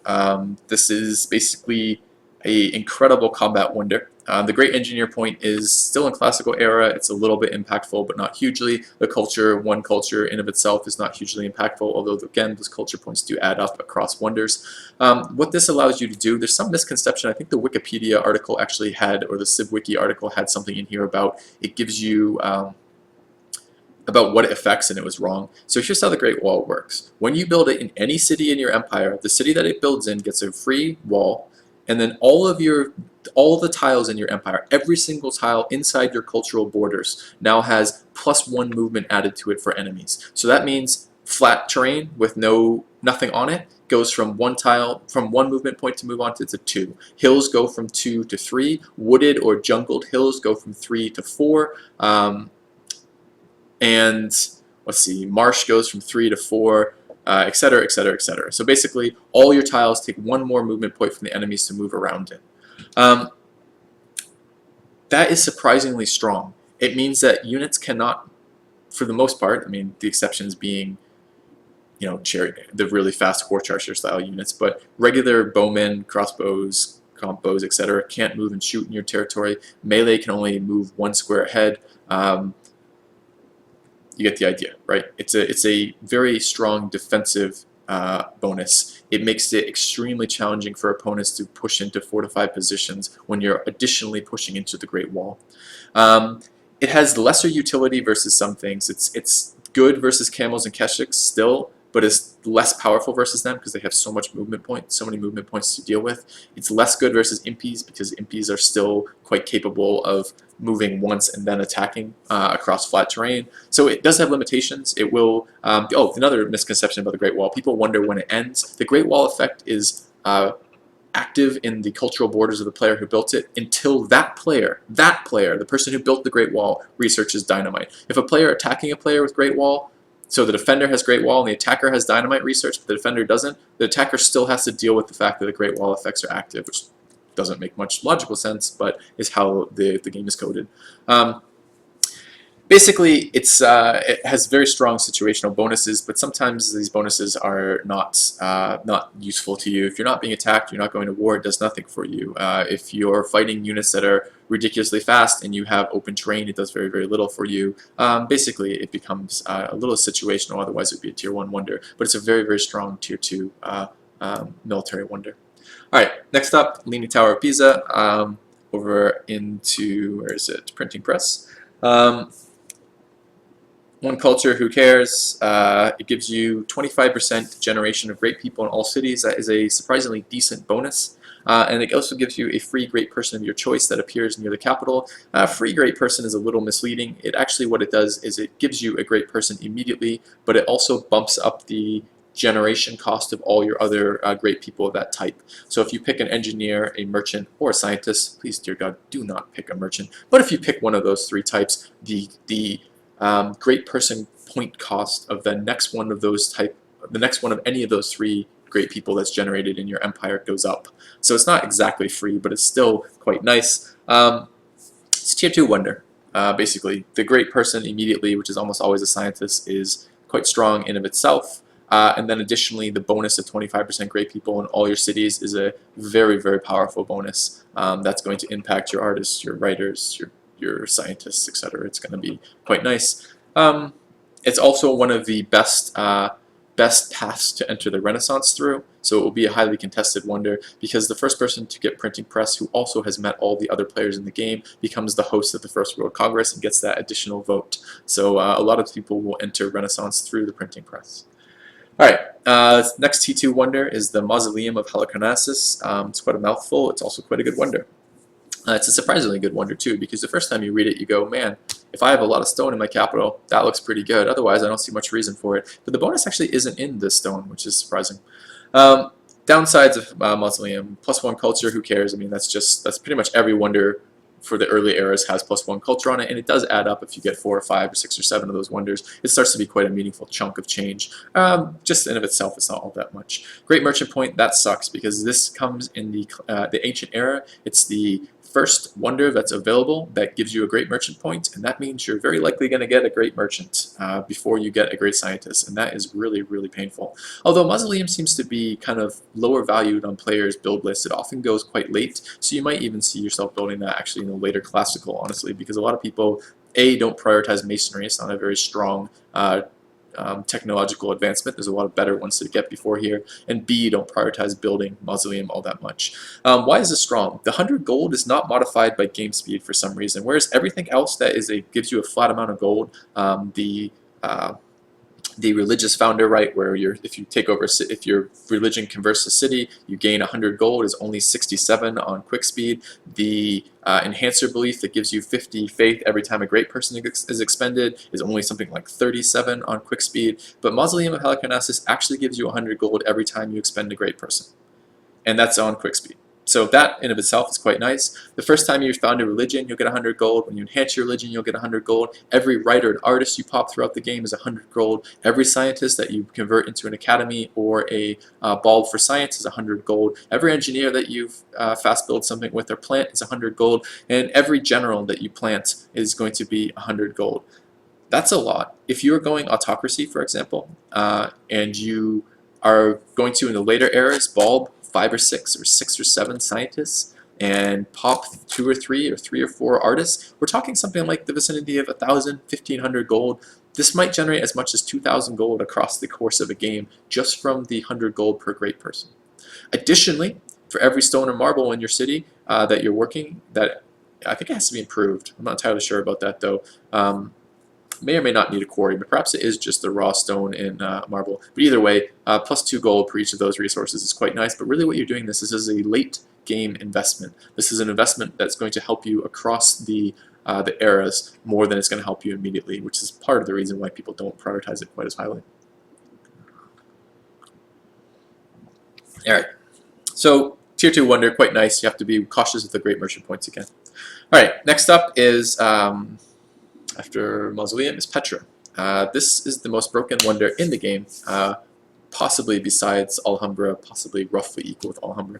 This is basically an incredible combat wonder. The Great Engineer point is still in classical era. It's a little bit impactful, but not hugely. The culture, one culture in of itself, is not hugely impactful, although again, those culture points do add up across wonders. What this allows you to do, there's some misconception. I think the Wikipedia article actually had, or the CivWiki article had something in here about, it gives you about what it affects, and it was wrong. So here's how the Great Wall works. When you build it in any city in your empire, the city that it builds in gets a free wall, and then all the tiles in your empire, every single tile inside your cultural borders now has +1 movement added to it for enemies. So that means flat terrain with nothing on it goes from one movement point to move on to 2. Hills go from 2 to 3. Wooded or jungled hills go from 3 to 4. And let's see, marsh goes from 3 to 4. Etc., etc., etc. So basically, all your tiles take 1 more movement point from the enemies to move around it. That is surprisingly strong. It means that units cannot, for the most part, I mean, the exceptions being, you know, the really fast horse archer style units, but regular bowmen, crossbows, comp bows, etc., can't move and shoot in your territory. Melee can only move 1 square ahead. You get the idea, right? It's a very strong defensive bonus. It makes it extremely challenging for opponents to push into fortified positions when you're additionally pushing into the Great Wall. It has lesser utility versus some things. It's good versus camels and keshiks still, but it's less powerful versus them because they have so many movement points to deal with. It's less good versus impies because impies are still quite capable of moving once and then attacking across flat terrain. So it does have limitations. It will, oh, another misconception about the Great Wall. People wonder when it ends. The Great Wall effect is active in the cultural borders of the player who built it until that player, the person who built the Great Wall, researches dynamite. If a player attacking a player with Great Wall, so the defender has Great Wall and the attacker has dynamite research, but the defender doesn't, the attacker still has to deal with the fact that the Great Wall effects are active, which doesn't make much logical sense, but is how the game is coded. Basically, it has very strong situational bonuses, but sometimes these bonuses are not useful to you. If you're not being attacked, you're not going to war, it does nothing for you. If you're fighting units that are ridiculously fast and you have open terrain, it does very, very little for you. Basically, it becomes a little situational, otherwise it would be a Tier 1 wonder, but it's a very, very strong Tier 2 military wonder. Alright, next up, Leaning Tower of Pisa, over into, where is it, printing press. One culture, who cares? It gives you 25% generation of great people in all cities. That is a surprisingly decent bonus. And it also gives you a free great person of your choice that appears near the capital. Free great person is a little misleading. It actually, what it does is it gives you a great person immediately, but it also bumps up the generation cost of all your other great people of that type. So if you pick an engineer, a merchant, or a scientist, please, dear God, do not pick a merchant. But if you pick one of those three types, the great person point cost of the next one of any of those three great people that's generated in your empire goes up. So it's not exactly free, but it's still quite nice. It's Tier 2 wonder. Basically, the great person immediately, which is almost always a scientist, is quite strong in of itself. And then additionally, the bonus of 25% great people in all your cities is a very, very powerful bonus that's going to impact your artists, your writers, your scientists, etc. It's going to be quite nice. It's also one of the best paths to enter the Renaissance through, so it will be a highly contested wonder because the first person to get printing press, who also has met all the other players in the game, becomes the host of the First World Congress and gets that additional vote. So a lot of people will enter Renaissance through the printing press. Alright, next T2 wonder is the Mausoleum of Halicarnassus. It's quite a mouthful, it's also quite a good wonder. It's a surprisingly good wonder too, because the first time you read it you go, man, if I have a lot of stone in my capital, that looks pretty good. Otherwise, I don't see much reason for it. But the bonus actually isn't in the stone, which is surprising. Downsides of Mausoleum, +1 culture, who cares? I mean, that's pretty much every wonder for the early eras has +1 culture on it, and it does add up if you get 4 or 5 or 6 or 7 of those wonders. It starts to be quite a meaningful chunk of change. Just in of itself, it's not all that much. Great merchant point, that sucks because this comes in the ancient era. It's the first wonder that's available that gives you a great merchant point, and that means you're very likely going to get a great merchant before you get a great scientist, and that is really, really painful. Although Mausoleum seems to be kind of lower valued on players' build lists, it often goes quite late, so you might even see yourself building that actually in the later classical, honestly, because a lot of people, A, don't prioritize masonry. It's not a very strong technological advancement. There's a lot of better ones to get before here. And B, don't prioritize building Mausoleum all that much. Why is this strong? The 100 gold is not modified by game speed for some reason, whereas everything else that gives you a flat amount of gold, the religious founder right, where if your religion converts a city, you gain 100 gold, is only 67 on quick speed. The enhancer belief that gives you 50 faith every time a great person is expended is only something like 37 on quick speed. But Mausoleum of Halicarnassus actually gives you 100 gold every time you expend a great person, and that's on quick speed. So that in of itself is quite nice. The first time you found a religion, you'll get 100 gold. When you enhance your religion, you'll get 100 gold. Every writer and artist you pop throughout the game is 100 gold. Every scientist that you convert into an academy or a bulb for science is 100 gold. Every engineer that you fast build something with or plant is 100 gold. And every general that you plant is going to be 100 gold. That's a lot. If you're going autocracy, for example, and you are going to, in the later eras, bulb 5 or 6 or 6 or 7 scientists and pop 2 or 3 or 3 or 4 artists, we're talking something like the vicinity of 1,000, 1,500 gold. This might generate as much as 2,000 gold across the course of a game just from the 100 gold per great person. Additionally, for every stone or marble in your city that you're working, that I think it has to be improved. I'm not entirely sure about that though. May or may not need a quarry, but perhaps it is just the raw stone and marble. But either way, +2 gold per each of those resources is quite nice, but really what you're doing this is a late game investment. This is an investment that's going to help you across the eras more than it's going to help you immediately, which is part of the reason why people don't prioritize it quite as highly. Alright, so Tier 2 wonder, quite nice. You have to be cautious with the great merchant points again. Alright, next up is after Mausoleum is Petra. This is the most broken wonder in the game, possibly besides Alhambra, possibly roughly equal with Alhambra.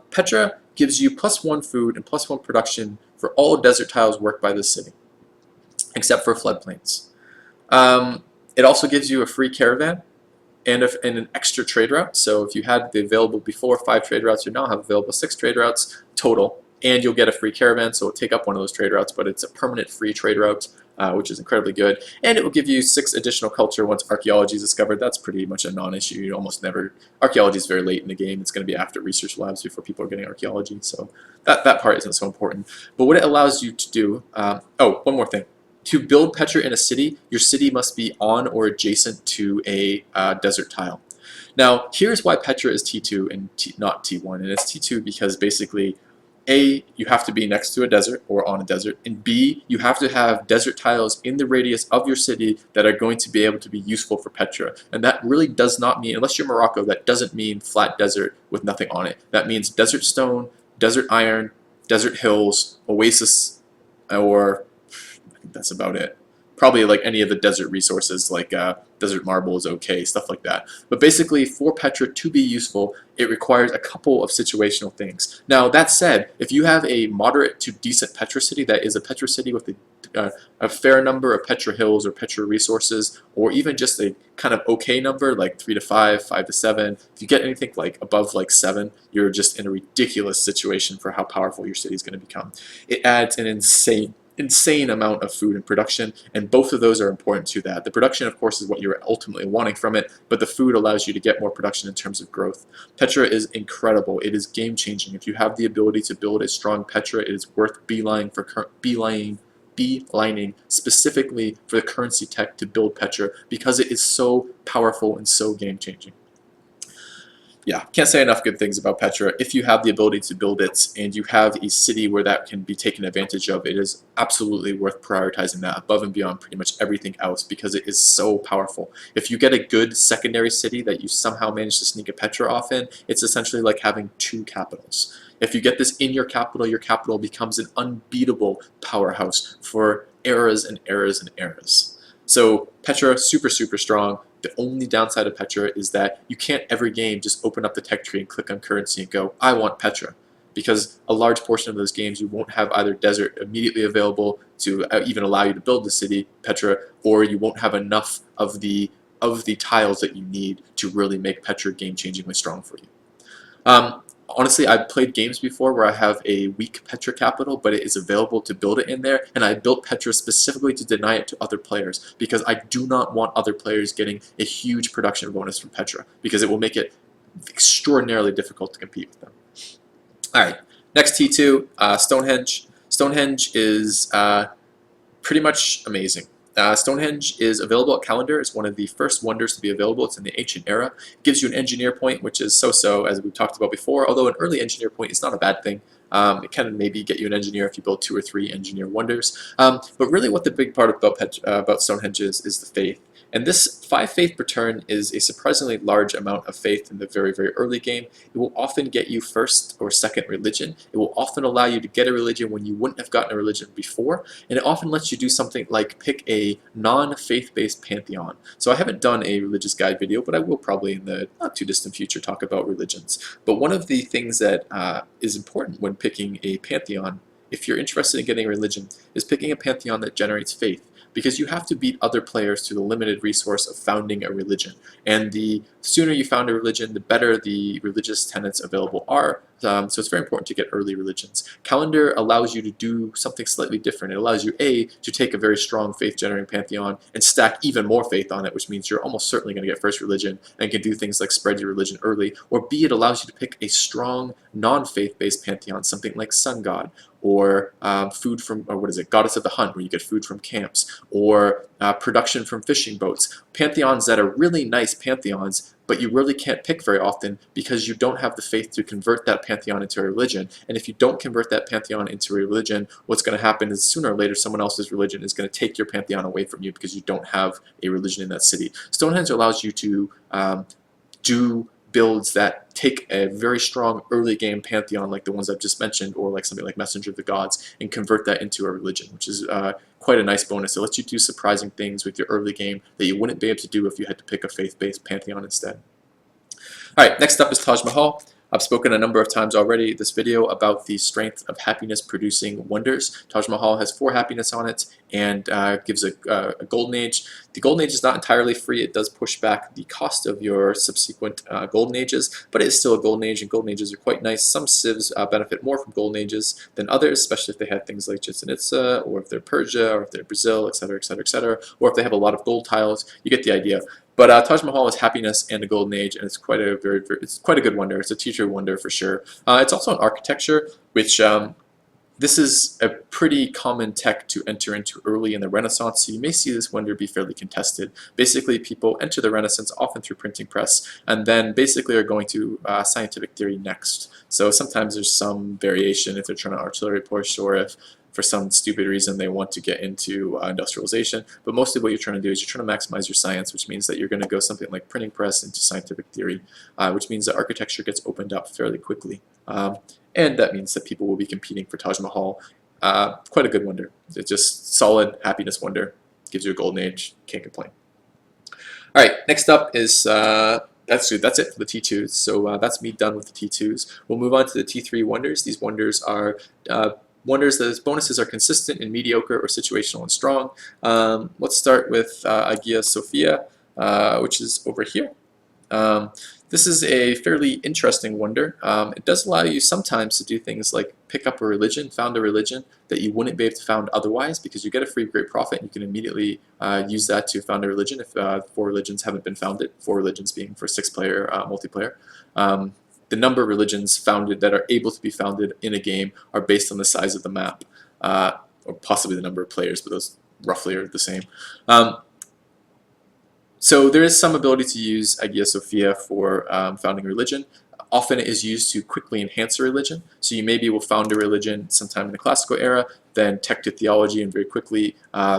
Petra gives you +1 food and +1 production for all desert tiles worked by this city. except for floodplains. It also gives you a free caravan and an extra trade route. So if you had the available before 5 trade routes, you now have available 6 trade routes total, and you'll get a free caravan, so it'll take up one of those trade routes, but it's a permanent free trade route, which is incredibly good. And it will give you 6 additional culture once archaeology is discovered. That's pretty much a non-issue. You almost never, archaeology is very late in the game. It's going to be after research labs before people are getting archaeology, so that part isn't so important. But what it allows you to do, oh, one more thing. To build Petra in a city, your city must be on or adjacent to a desert tile. Now, here's why Petra is T2 and not T1. And it's T2 because basically, A, you have to be next to a desert or on a desert, and B, you have to have desert tiles in the radius of your city that are going to be able to be useful for Petra. And that really does not mean, unless you're Morocco, that doesn't mean flat desert with nothing on it. That means desert stone, desert iron, desert hills, oasis, or I think that's about it. Probably like any of the desert resources, like desert marble is okay, stuff like that. But basically, for Petra to be useful, it requires a couple of situational things. Now, that said, if you have a moderate to decent Petra city, that is a Petra city with a fair number of Petra hills or Petra resources, or even just a kind of okay number, like 3 to 5, 5 to 7, if you get anything like above like 7, you're just in a ridiculous situation for how powerful your city is going to become. It adds an insane amount of food and production, and both of those are important to that. The production, of course, is what you're ultimately wanting from it, but the food allows you to get more production in terms of growth. Petra is incredible. It is game-changing. If you have the ability to build a strong Petra, it is worth beelining specifically for the currency tech to build Petra because it is so powerful and so game-changing. Yeah, can't say enough good things about Petra. If you have the ability to build it and you have a city where that can be taken advantage of, it is absolutely worth prioritizing that above and beyond pretty much everything else because it is so powerful. If you get a good secondary city that you somehow manage to sneak a Petra off in, it's essentially like having 2 capitals. If you get this in your capital becomes an unbeatable powerhouse for eras and eras and eras. So Petra, super, super strong. The only downside of Petra is that you can't every game just open up the tech tree and click on currency and go, I want Petra. Because a large portion of those games you won't have either desert immediately available to even allow you to build the city, Petra, or you won't have enough of the tiles that you need to really make Petra game-changingly strong for you. Honestly, I've played games before where I have a weak Petra capital, but it is available to build it in there, and I built Petra specifically to deny it to other players, because I do not want other players getting a huge production bonus from Petra, because it will make it extraordinarily difficult to compete with them. Alright, next T2, Stonehenge. Stonehenge is pretty much amazing. Stonehenge is available at Calendar. It's one of the first wonders to be available. It's in the ancient era. It gives you an engineer point, which is so-so, as we've talked about before, although an early engineer point is not a bad thing. It can maybe get you an engineer if you build 2 or 3 engineer wonders. But really what the big part about Stonehenge is the faith. And this 5 faith per turn is a surprisingly large amount of faith in the very, very early game. It will often get you first or second religion. It will often allow you to get a religion when you wouldn't have gotten a religion before. And it often lets you do something like pick a non-faith-based pantheon. So I haven't done a religious guide video, but I will probably in the not too distant future talk about religions. But one of the things that is important when picking a pantheon, if you're interested in getting a religion, is picking a pantheon that generates faith. Because you have to beat other players to the limited resource of founding a religion. And the sooner you found a religion, the better the religious tenets available are. So it's very important to get early religions. Calendar allows you to do something slightly different. It allows you, A, to take a very strong faith-generating pantheon and stack even more faith on it, which means you're almost certainly going to get first religion and can do things like spread your religion early. Or B, it allows you to pick a strong non-faith-based pantheon, something like Sun God, or food from, or what is it, Goddess of the Hunt, where you get food from camps, or production from fishing boats. Pantheons that are really nice pantheons, but you really can't pick very often because you don't have the faith to convert that pantheon into a religion. And if you don't convert that pantheon into a religion, what's going to happen is sooner or later someone else's religion is going to take your pantheon away from you because you don't have a religion in that city. Stonehenge allows you to do builds that take a very strong early game pantheon like the ones I've just mentioned, or like something like Messenger of the Gods, and convert that into a religion, which is quite a nice bonus. It lets you do surprising things with your early game that you wouldn't be able to do if you had to pick a faith-based pantheon instead. Alright, next up is Taj Mahal. I've spoken a number of times already in this video about the strength of happiness producing wonders. Taj Mahal has 4 happiness on it, and gives a golden age. The golden age is not entirely free. It does push back the cost of your subsequent golden ages, but it is still a golden age, and golden ages are quite nice. Some civs benefit more from golden ages than others, especially if they have things like Chichen Itza, or if they're Persia, or if they're Brazil, etc., etc., etc., or if they have a lot of gold tiles. You get the idea. But Taj Mahal is happiness and a golden age, and it's quite a it's quite a good wonder. It's a teacher wonder for sure. It's also an architecture, which this is a pretty common tech to enter into early in the Renaissance, so you may see this wonder be fairly contested. Basically, people enter the Renaissance often through printing press, and then basically are going to scientific theory next. So sometimes there's some variation if they're trying to artillery push, or if for some stupid reason they want to get into industrialization. But mostly what you're trying to do is you're trying to maximize your science, which means that you're going to go something like printing press into scientific theory, which means that architecture gets opened up fairly quickly. And that means that people will be competing for Taj Mahal. Quite a good wonder. It's just solid happiness wonder. Gives you a golden age. Can't complain. All right, next up is that's it for the T2s. So that's me done with the T2s. We'll move on to the T3 wonders. These wonders are wonders that bonuses are consistent and mediocre or situational and strong. Let's start with Hagia Sophia, which is over here. This is a fairly interesting wonder. It does allow you sometimes to do things like pick up a religion, found a religion that you wouldn't be able to found otherwise, because you get a free great profit and you can immediately use that to found a religion if 4 religions haven't been founded, 4 religions being for 6-player multiplayer. The number of religions founded that are able to be founded in a game are based on the size of the map, or possibly the number of players, but those roughly are the same. So there is some ability to use Hagia Sophia for founding a religion. Often it is used to quickly enhance a religion. So you maybe will found a religion sometime in the classical era, then tech to theology, and very quickly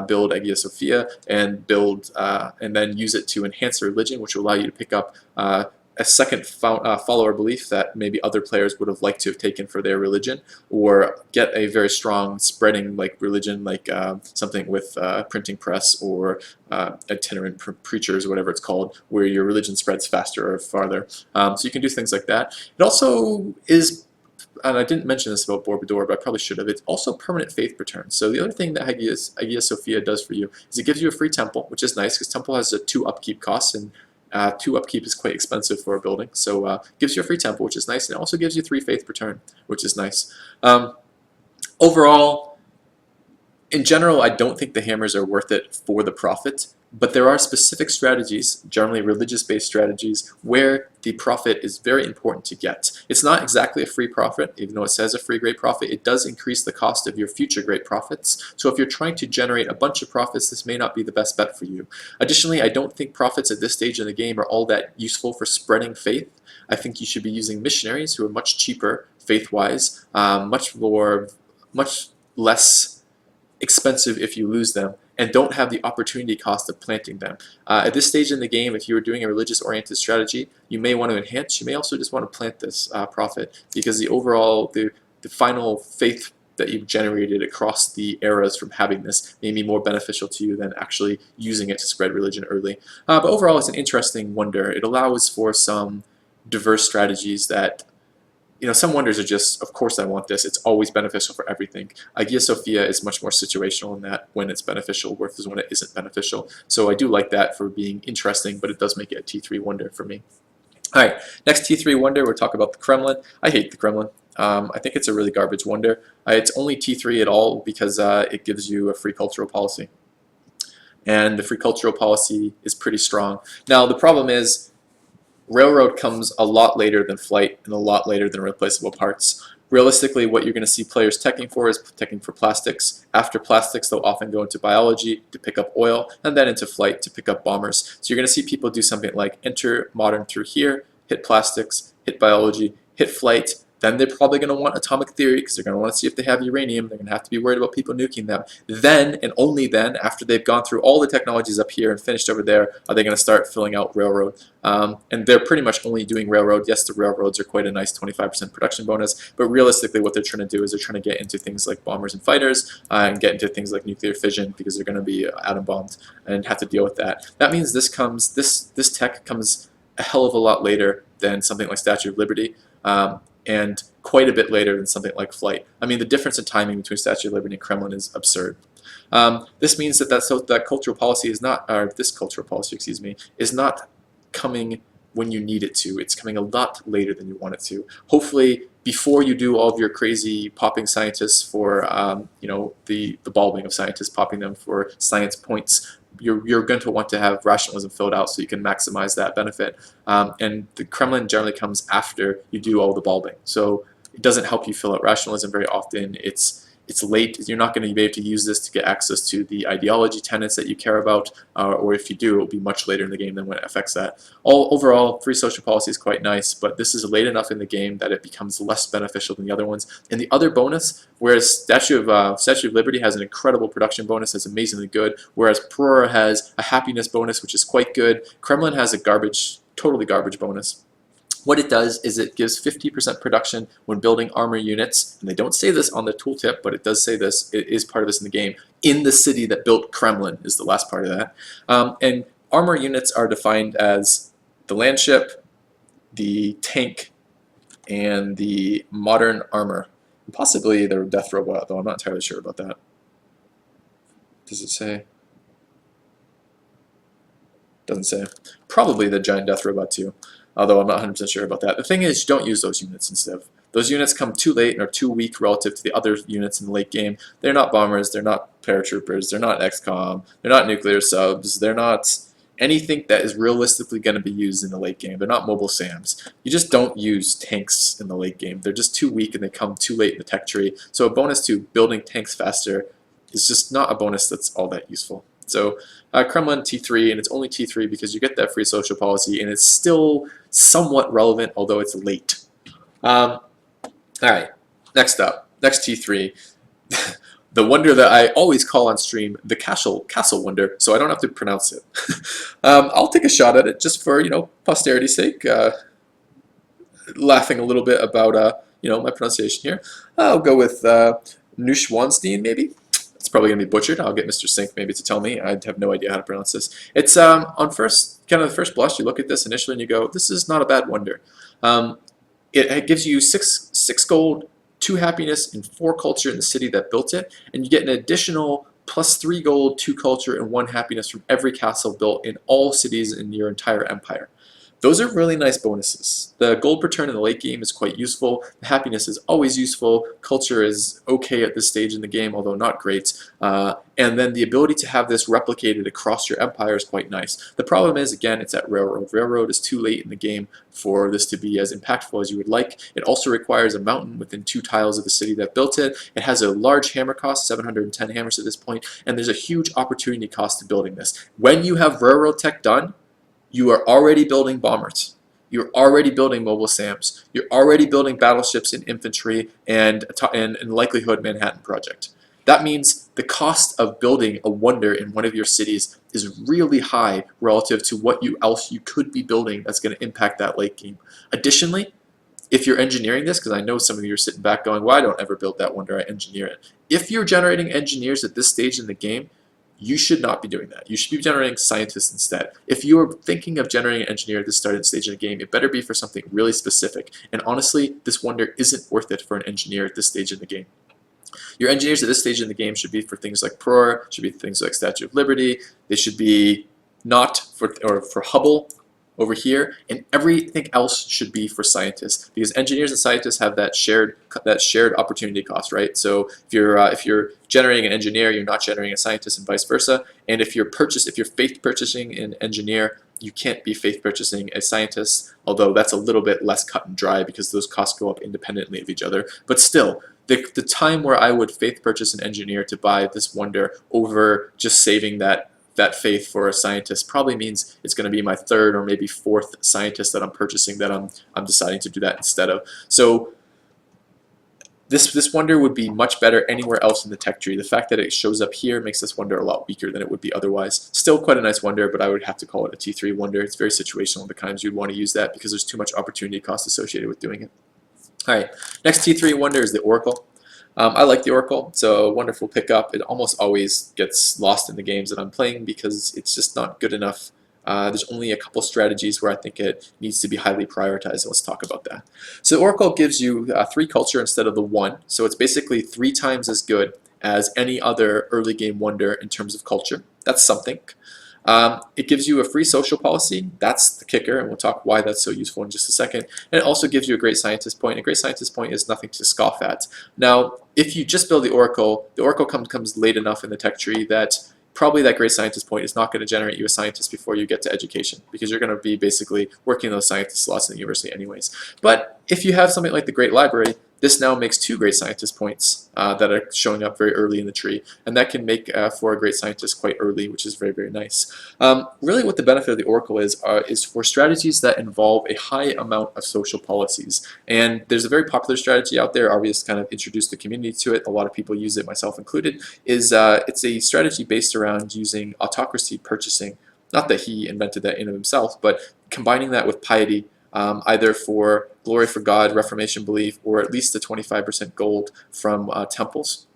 build Hagia Sophia and and then use it to enhance a religion, which will allow you to pick up a second follower belief that maybe other players would have liked to have taken for their religion, or get a very strong spreading like religion, like something with printing press or itinerant preachers or whatever it's called, where your religion spreads faster or farther. So you can do things like that. It also is, and I didn't mention this about Borobudur, but I probably should have, it's also permanent faith return. So the other thing that Hagia Sophia does for you is it gives you a free temple, which is nice because temple has a 2 upkeep costs, and 2 upkeep is quite expensive for a building. So gives you a free temple, which is nice, and it also gives you 3 faith return, which is nice. Overall, in general, I don't think the hammers are worth it for the profit, but there are specific strategies, generally religious-based strategies, where the profit is very important to get. It's not exactly a free profit, even though it says a free great profit. It does increase the cost of your future great profits. So if you're trying to generate a bunch of profits, this may not be the best bet for you. Additionally, I don't think profits at this stage in the game are all that useful for spreading faith. I think you should be using missionaries who are much cheaper faith-wise, much less expensive if you lose them, and don't have the opportunity cost of planting them. At this stage in the game, if you were doing a religious-oriented strategy, you may want to enhance. You may also just want to plant this profit, because the overall, the final faith that you've generated across the eras from having this may be more beneficial to you than actually using it to spread religion early. But overall, it's an interesting wonder. It allows for some diverse strategies that, you know, some wonders are just, of course I want this. It's always beneficial for everything. Hagia Sophia is much more situational in that when it's beneficial versus when it isn't beneficial. So I do like that for being interesting, but it does make it a T3 wonder for me. All right, next T3 wonder, we'll talk about the Kremlin. I hate the Kremlin. I think it's a really garbage wonder. It's only T3 at all because it gives you a free cultural policy. And the free cultural policy is pretty strong. Now, the problem is, railroad comes a lot later than flight and a lot later than replaceable parts. Realistically, what you're going to see players teching for is teching for plastics. After plastics, they'll often go into biology to pick up oil, and then into flight to pick up bombers. So you're going to see people do something like enter modern through here, hit plastics, hit biology, hit flight. Then they're probably going to want atomic theory because they're going to want to see if they have uranium. They're going to have to be worried about people nuking them. Then, and only then, after they've gone through all the technologies up here and finished over there, are they going to start filling out railroad. And they're pretty much only doing railroad. Yes, the railroads are quite a nice 25% production bonus, but realistically what they're trying to do is they're trying to get into things like bombers and fighters and get into things like nuclear fission because they're going to be atom bombed and have to deal with that. That means this tech comes a hell of a lot later than something like Statue of Liberty. And quite a bit later than something like flight. I mean, the difference in timing between Statue of Liberty and Kremlin is absurd. This means that that cultural policy is not, or this cultural policy, excuse me, is not coming when you need it to. It's coming a lot later than you want it to. Hopefully, before you do all of your crazy popping scientists for, you know, the bulbing of scientists, popping them for science points, you're going to want to have rationalism filled out so you can maximize that benefit. And the Kremlin generally comes after you do all the bulbing. So it doesn't help you fill out rationalism very often. It's late. You're not going to be able to use this to get access to the ideology tenets that you care about, or if you do, it will be much later in the game than when it affects that. Overall, free social policy is quite nice, but this is late enough in the game that it becomes less beneficial than the other ones. And the other bonus, whereas Statue of Liberty has an incredible production bonus that's amazingly good, whereas Prora has a happiness bonus, which is quite good, Kremlin has a totally garbage bonus. What it does is it gives 50% production when building armor units, and they don't say this on the tooltip, but it does say this, it is part of this in the game, in the city that built Kremlin is the last part of that. And armor units are defined as the landship, the tank, and the modern armor. And possibly the death robot, though I'm not entirely sure about that. Does it say? Doesn't say. Probably the giant death robot too, although I'm not 100% sure about that. The thing is, you don't use those units instead. Those units come too late and are too weak relative to the other units in the late game. They're not bombers, they're not paratroopers, they're not XCOM, they're not nuclear subs, they're not anything that is realistically going to be used in the late game. They're not mobile SAMs. You just don't use tanks in the late game. They're just too weak and they come too late in the tech tree. So a bonus to building tanks faster is just not a bonus that's all that useful. So Kremlin T3, and it's only T3 because you get that free social policy, and it's still somewhat relevant, although it's late. All right, next up, next T3, the wonder that I always call on stream, the castle wonder, so I don't have to pronounce it. I'll take a shot at it just for, you know, posterity's sake, laughing a little bit about you know, my pronunciation here. I'll go with Neuschwanstein, maybe. It's probably going to be butchered. I'll get Mr. Sink maybe to tell me. I have no idea how to pronounce this. It's on kind of the first blush, you look at this initially and you go, this is not a bad wonder. It gives you 6 gold, 2 happiness, and 4 culture in the city that built it, and you get an additional +3 gold, 2 culture, and 1 happiness from every castle built in all cities in your entire empire. Those are really nice bonuses. The gold per turn in the late game is quite useful. The happiness is always useful. Culture is okay at this stage in the game, although not great. And then the ability to have this replicated across your empire is quite nice. The problem is, again, it's at Railroad. Railroad is too late in the game for this to be as impactful as you would like. It also requires a mountain within 2 tiles of the city that built it. It has a large hammer cost, 710 hammers at this point, and there's a huge opportunity cost to building this. When you have railroad tech done, you are already building bombers. You're already building mobile SAMs. You're already building battleships and infantry and in likelihood Manhattan Project. That means the cost of building a wonder in one of your cities is really high relative to what else you could be building that's going to impact that late game. Additionally, if you're engineering this, because I know some of you are sitting back going, well, I don't ever build that wonder, I engineer it. If you're generating engineers at this stage in the game, you should not be doing that. You should be generating scientists instead. If you are thinking of generating an engineer at this stage in the game, it better be for something really specific. And honestly, this wonder isn't worth it for an engineer at this stage in the game. Your engineers at this stage in the game should be for things like Prora, should be things like Statue of Liberty. They should be not for Hubble over here, and everything else should be for scientists, because engineers and scientists have that shared opportunity cost, right? So if you're generating an engineer, you're not generating a scientist, and vice versa. And if you're faith purchasing an engineer, you can't be faith purchasing a scientist, although that's a little bit less cut and dry because those costs go up independently of each other. But still, the time where I would faith purchase an engineer to buy this wonder over just saving that faith for a scientist probably means it's going to be my 3rd or maybe 4th scientist that I'm purchasing that I'm deciding to do that instead of. So this wonder would be much better anywhere else in the tech tree. The fact that it shows up here makes this wonder a lot weaker than it would be otherwise. Still quite a nice wonder, but I would have to call it a T3 wonder. It's very situational the times you'd want to use that because there's too much opportunity cost associated with doing it. All right, next T3 wonder is the Oracle. I like the Oracle. It's a wonderful pickup. It almost always gets lost in the games that I'm playing because it's just not good enough. There's only a couple strategies where I think it needs to be highly prioritized, and let's talk about that. So the Oracle gives you 3 culture instead of the 1, so it's basically 3 times as good as any other early game wonder in terms of culture. That's something. It gives you a free social policy. That's the kicker, and we'll talk why that's so useful in just a second. And it also gives you a great scientist point. A great scientist point is nothing to scoff at. Now, if you just build the oracle comes late enough in the tech tree that probably that great scientist point is not going to generate you a scientist before you get to education, because you're going to be basically working those scientist slots in the university anyways. But if you have something like the Great Library, this now makes 2 great scientist points that are showing up very early in the tree, and that can make for a great scientist quite early, which is very, very nice. Really what the benefit of the oracle is for strategies that involve a high amount of social policies. And there's a very popular strategy out there. Arvius kind of introduced the community to it. A lot of people use it, myself included. It's a strategy based around using autocracy purchasing. Not that he invented that in of himself, but combining that with piety, either for glory for God, Reformation belief, or at least the 25% gold from temples.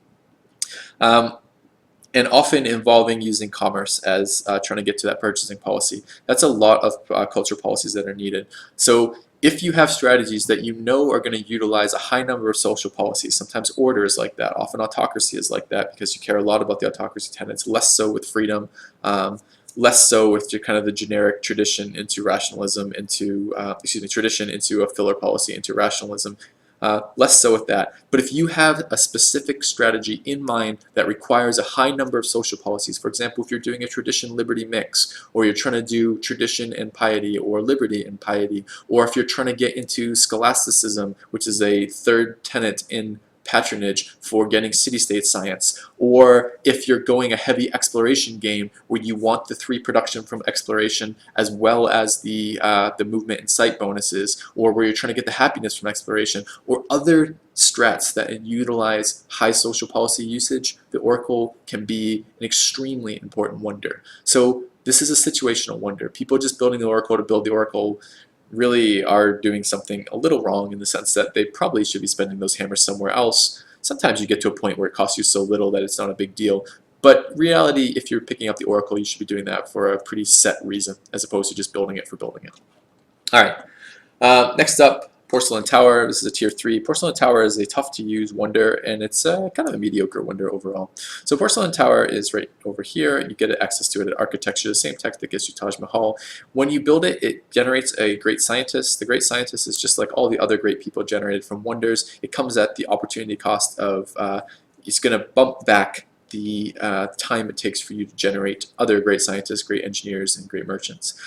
And often involving using commerce as trying to get to that purchasing policy. That's a lot of culture policies that are needed. So if you have strategies that you know are going to utilize a high number of social policies, sometimes order is like that, often autocracy is like that, because you care a lot about the autocracy tenets, less so with freedom, less so with kind of the generic tradition into rationalism, into tradition into a filler policy, into rationalism, less so with that. But if you have a specific strategy in mind that requires a high number of social policies, for example, if you're doing a tradition-liberty mix, or you're trying to do tradition and piety, or liberty and piety, or if you're trying to get into scholasticism, which is a third tenet in patronage for getting city-state science, or if you're going a heavy exploration game where you want the 3 production from exploration as well as the movement and sight bonuses, or where you're trying to get the happiness from exploration, or other strats that utilize high social policy usage, the oracle can be an extremely important wonder. So this is a situational wonder. People just building the oracle to build the oracle really are doing something a little wrong, in the sense that they probably should be spending those hammers somewhere else. Sometimes you get to a point where it costs you so little that it's not a big deal. But reality, if you're picking up the oracle, you should be doing that for a pretty set reason, as opposed to just building it for building it. All right, next up, Porcelain Tower. This is a tier 3. Porcelain Tower is a tough to use wonder, and it's kind of a mediocre wonder overall. So Porcelain Tower is right over here. You get access to it at architecture, the same tech that gives you Taj Mahal. When you build it, it generates a great scientist. The great scientist is just like all the other great people generated from wonders. It comes at the opportunity cost of, it's going to bump back the time it takes for you to generate other great scientists, great engineers, and great merchants.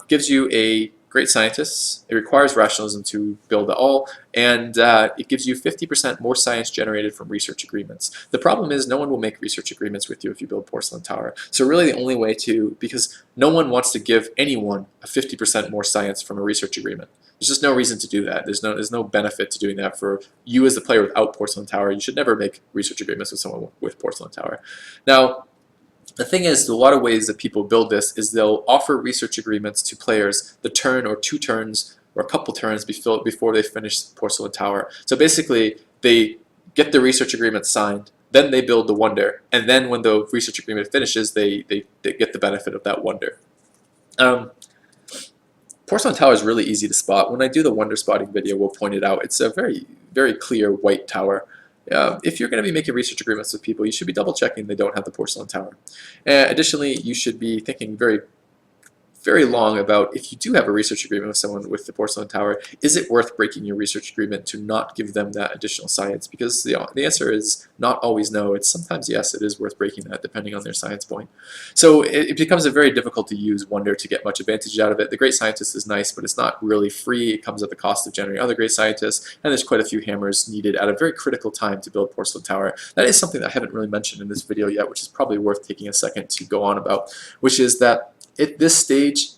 Gives you a great scientists. It requires rationalism to build it all, and it gives you 50% more science generated from research agreements. The problem is no one will make research agreements with you if you build Porcelain Tower. So really the only way to, because no one wants to give anyone a 50% more science from a research agreement. There's just no reason to do that. There's no benefit to doing that for you as the player without Porcelain Tower. You should never make research agreements with someone with Porcelain Tower. Now, the thing is, a lot of ways that people build this is they'll offer research agreements to players the turn or 2 turns or a couple turns before they finish Porcelain Tower. So basically, they get the research agreement signed, then they build the wonder, and then when the research agreement finishes, they get the benefit of that wonder. Porcelain Tower is really easy to spot. When I do the wonder spotting video, we'll point it out. It's a very, very clear white tower. If you're going to be making research agreements with people, you should be double checking they don't have the Porcelain Tower. Additionally, you should be thinking very, very long about, if you do have a research agreement with someone with the Porcelain Tower, is it worth breaking your research agreement to not give them that additional science? Because the answer is not always no. It's sometimes yes, it is worth breaking that depending on their science point. So it becomes a very difficult to use wonder to get much advantage out of it. The great scientist is nice, but it's not really free. It comes at the cost of generating other great scientists, and there's quite a few hammers needed at a very critical time to build Porcelain Tower. That is something that I haven't really mentioned in this video yet, which is probably worth taking a second to go on about, which is that at this stage,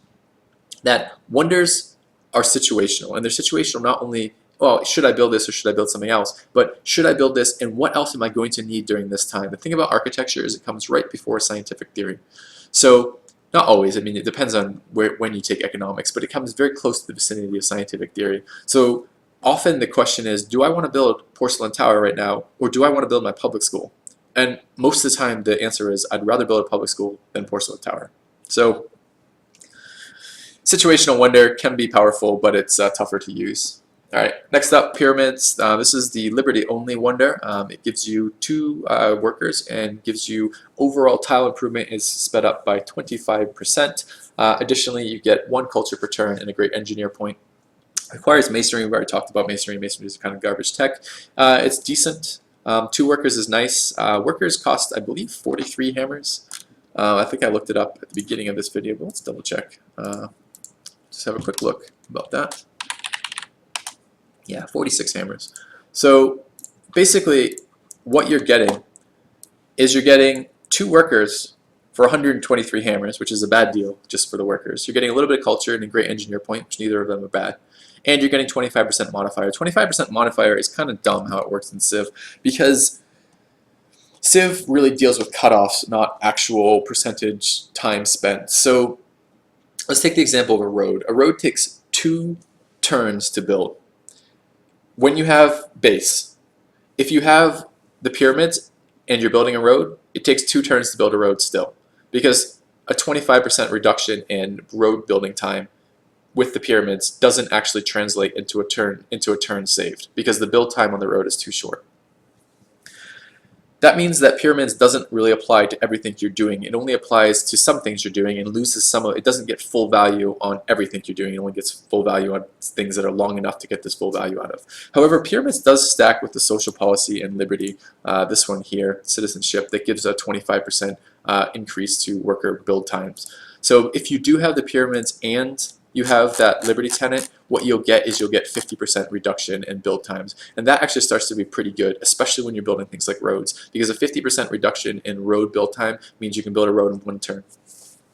that wonders are situational, and they're situational not only, well, should I build this or should I build something else, but should I build this and what else am I going to need during this time? The thing about architecture is it comes right before scientific theory. So not always, I mean, it depends on when you take economics, but it comes very close to the vicinity of scientific theory. So often the question is, do I want to build Porcelain Tower right now, or do I want to build my public school? And most of the time the answer is, I'd rather build a public school than Porcelain Tower. So situational wonder can be powerful, but it's tougher to use. All right, next up, pyramids. This is the Liberty only wonder. It gives you 2 workers and gives you overall tile improvement is sped up by 25%. Additionally, you get 1 culture per turn and a great engineer point. Requires masonry. We already talked about masonry. Masonry is kind of garbage tech. It's decent. 2 workers is nice. Workers cost, I believe, 43 hammers. I think I looked it up at the beginning of this video, but let's double check. Just have a quick look about that. Yeah, 46 hammers. So basically, what you're getting is you're getting 2 workers for 123 hammers, which is a bad deal just for the workers. You're getting a little bit of culture and a great engineer point, which neither of them are bad. And you're getting 25% modifier. 25% modifier is kind of dumb how it works in Civ, because Civ really deals with cutoffs, not actual percentage time spent. So let's take the example of a road. A road takes 2 turns to build. When you have base, if you have the pyramids and you're building a road, it takes 2 turns to build a road still, because a 25% reduction in road building time with the pyramids doesn't actually translate into a turn saved, because the build time on the road is too short. That means that pyramids doesn't really apply to everything you're doing. It only applies to some things you're doing and loses some of it. It doesn't get full value on everything you're doing. It only gets full value on things that are long enough to get this full value out of. However, pyramids does stack with the social policy and liberty. This one here, citizenship, that gives a 25% increase to worker build times. So if you do have the pyramids and you have that liberty tenant, what you'll get is you'll get 50% reduction in build times. And that actually starts to be pretty good, especially when you're building things like roads, because a 50% reduction in road build time means you can build a road in 1 turn.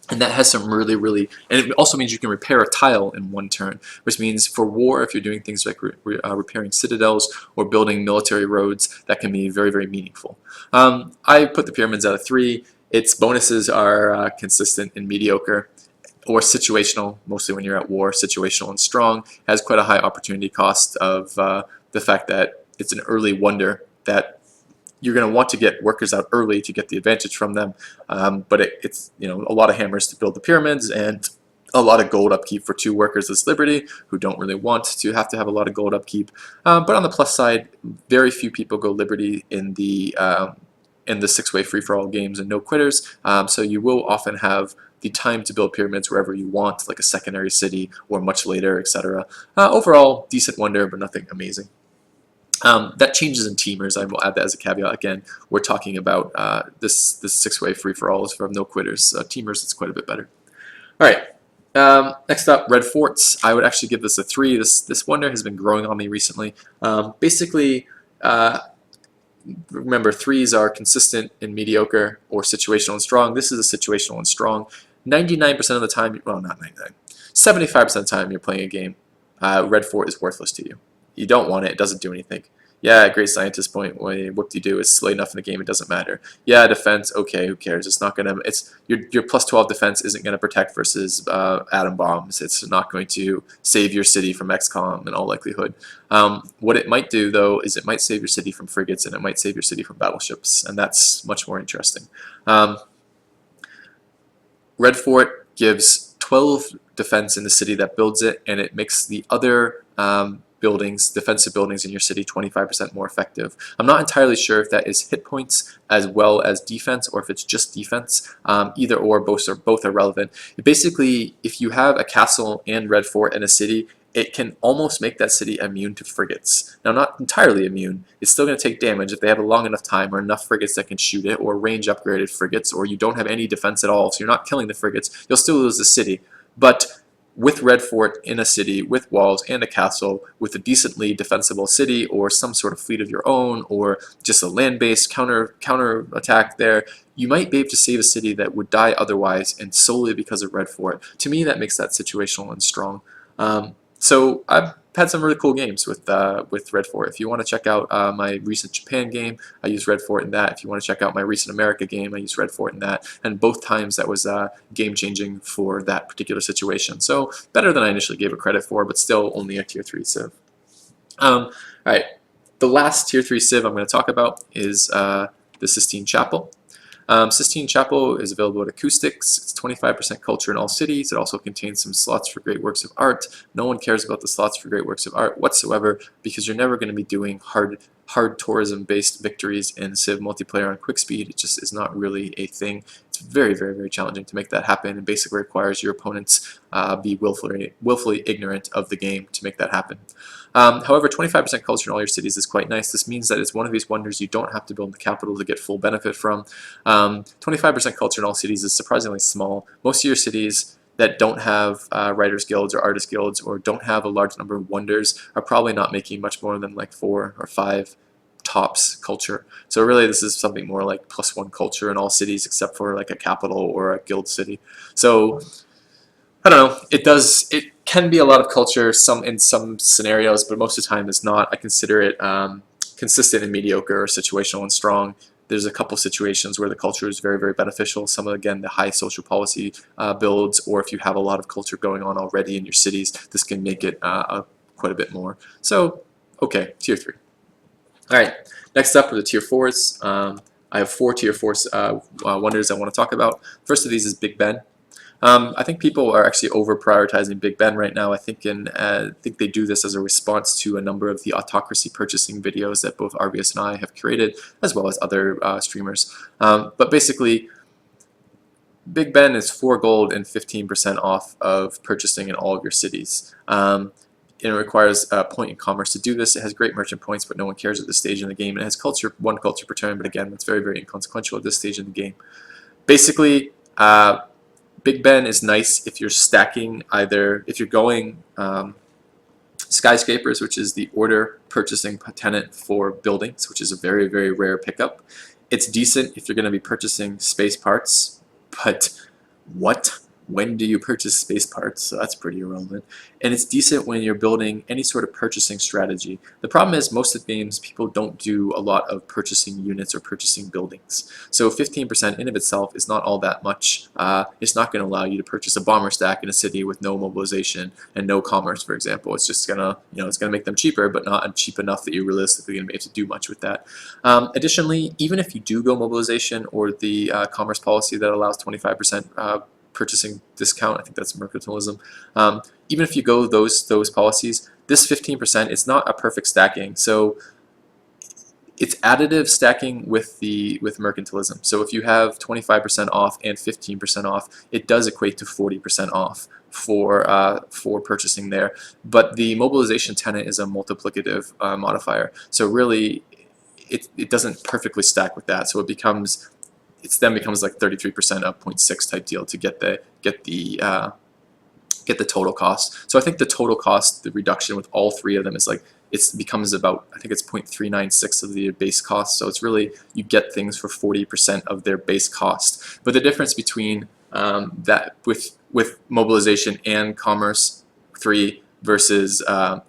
And that has some and it also means you can repair a tile in 1 turn, which means for war, if you're doing things like repairing citadels or building military roads, that can be very, very meaningful. I put the pyramids out of 3. Its bonuses are consistent and mediocre, or situational, mostly when you're at war. Situational and strong has quite a high opportunity cost of the fact that it's an early wonder, that you're going to want to get workers out early to get the advantage from them, but it's a lot of hammers to build the pyramids and a lot of gold upkeep for 2 workers as liberty, who don't really want to have a lot of gold upkeep. But on the plus side, very few people go liberty in the 6-way free-for-all games and no quitters, so you will often have the time to build pyramids wherever you want, like a secondary city or much later, etc. Overall, decent wonder, but nothing amazing. That changes in teamers. I will add that as a caveat. Again, we're talking about this 6-way free-for-all is from no quitters. Teamers, it's quite a bit better. All right. Next up, red forts. I would actually give this a 3. This wonder has been growing on me recently. Basically, remember, 3s are consistent and mediocre or situational and strong. This is a situational and strong. 99% of the time, well, not 99, 75% of the time you're playing a game, red fort is worthless to you. You don't want it. It doesn't do anything. Yeah, great scientist point. What do you do? It's late enough in the game. It doesn't matter. Yeah, defense. Okay, who cares? It's not gonna. It's your plus 12 defense isn't gonna protect versus atom bombs. It's not going to save your city from XCOM in all likelihood. What it might do though is it might save your city from frigates and it might save your city from battleships, and that's much more interesting. Red fort gives 12 defense in the city that builds it, and it makes the other defensive buildings in your city 25% more effective. I'm not entirely sure if that is hit points as well as defense, or if it's just defense. Either or, both are relevant. Basically, if you have a castle and red fort in a city, it can almost make that city immune to frigates. Now, not entirely immune. It's still going to take damage if they have a long enough time or enough frigates that can shoot it, or range upgraded frigates, or you don't have any defense at all, so you're not killing the frigates. You'll still lose the city. But with red fort in a city, with walls and a castle, with a decently defensible city, or some sort of fleet of your own, or just a land-based counter attack there, you might be able to save a city that would die otherwise, and solely because of red fort. To me, that makes that situational and strong. So I've had some really cool games with Red Fort. If you want to check out my recent Japan game, I use Red Fort in that. If you want to check out my recent America game, I use Red Fort in that. And both times that was game-changing for that particular situation. So better than I initially gave it credit for, but still only a Tier 3 Civ. All right, the last Tier 3 Civ I'm going to talk about is the Sistine Chapel. Sistine Chapel is available at acoustics. It's 25% culture in all cities. It also contains some slots for great works of art. No one cares about the slots for great works of art whatsoever because you're never going to be doing hard tourism-based victories in Civ multiplayer on quick speed. It just is not really a thing. It's very, very, very challenging to make that happen, and basically requires your opponents be willfully ignorant of the game to make that happen. However, 25% culture in all your cities is quite nice. This means that it's one of these wonders you don't have to build in the capital to get full benefit from. 25% culture in all cities is surprisingly small. Most of your cities that don't have writers guilds or artist guilds or don't have a large number of wonders are probably not making much more than like 4 or 5 tops culture. So really this is something more like +1 culture in all cities except for like a capital or a guild city. So I don't know, it can be a lot of culture in some scenarios, but most of the time it's not. I consider it consistent and mediocre or situational and strong. There's a couple situations where the culture is very, very beneficial. Some of, again, the high social policy builds, or if you have a lot of culture going on already in your cities, this can make it quite a bit more. So, okay, tier 3. All right, next up are the tier 4s. I have 4 tier 4 wonders I want to talk about. First of these is Big Ben. I think people are actually over-prioritizing Big Ben right now. I think they do this as a response to a number of the autocracy purchasing videos that both RVS and I have curated, as well as other streamers. But basically, Big Ben is 4 gold and 15% off of purchasing in all of your cities. It requires a point in commerce to do this. It has great merchant points, but no one cares at this stage in the game. It has 1 culture per turn, but again, that's very, very inconsequential at this stage in the game. Basically, Big Ben is nice if you're stacking if you're going skyscrapers, which is the order purchasing tenant for buildings, which is a very, very rare pickup. It's decent if you're going to be purchasing space parts, but what? When do you purchase space parts? So that's pretty irrelevant. And it's decent when you're building any sort of purchasing strategy. The problem is most of the games people don't do a lot of purchasing units or purchasing buildings. So 15% in of itself is not all that much. It's not going to allow you to purchase a bomber stack in a city with no mobilization and no commerce, for example. It's just gonna, it's gonna make them cheaper, but not cheap enough that you're realistically going to be able to do much with that. Additionally, even if you do go mobilization or the commerce policy that allows 25% purchasing discount, I think that's mercantilism. Even if you go those policies, this 15% is not a perfect stacking. So it's additive stacking with mercantilism. So if you have 25% off and 15% off, it does equate to 40% off for purchasing there. But the mobilization tenant is a multiplicative modifier. So really, it doesn't perfectly stack with that. So it then becomes like 33% of 0.6 type deal to get the total cost. So I think the total cost, the reduction with all 3 of them is like becomes about, I think it's 0.396 of the base cost. So it's really, you get things for 40% of their base cost. But the difference between that with mobilization and commerce 3 versus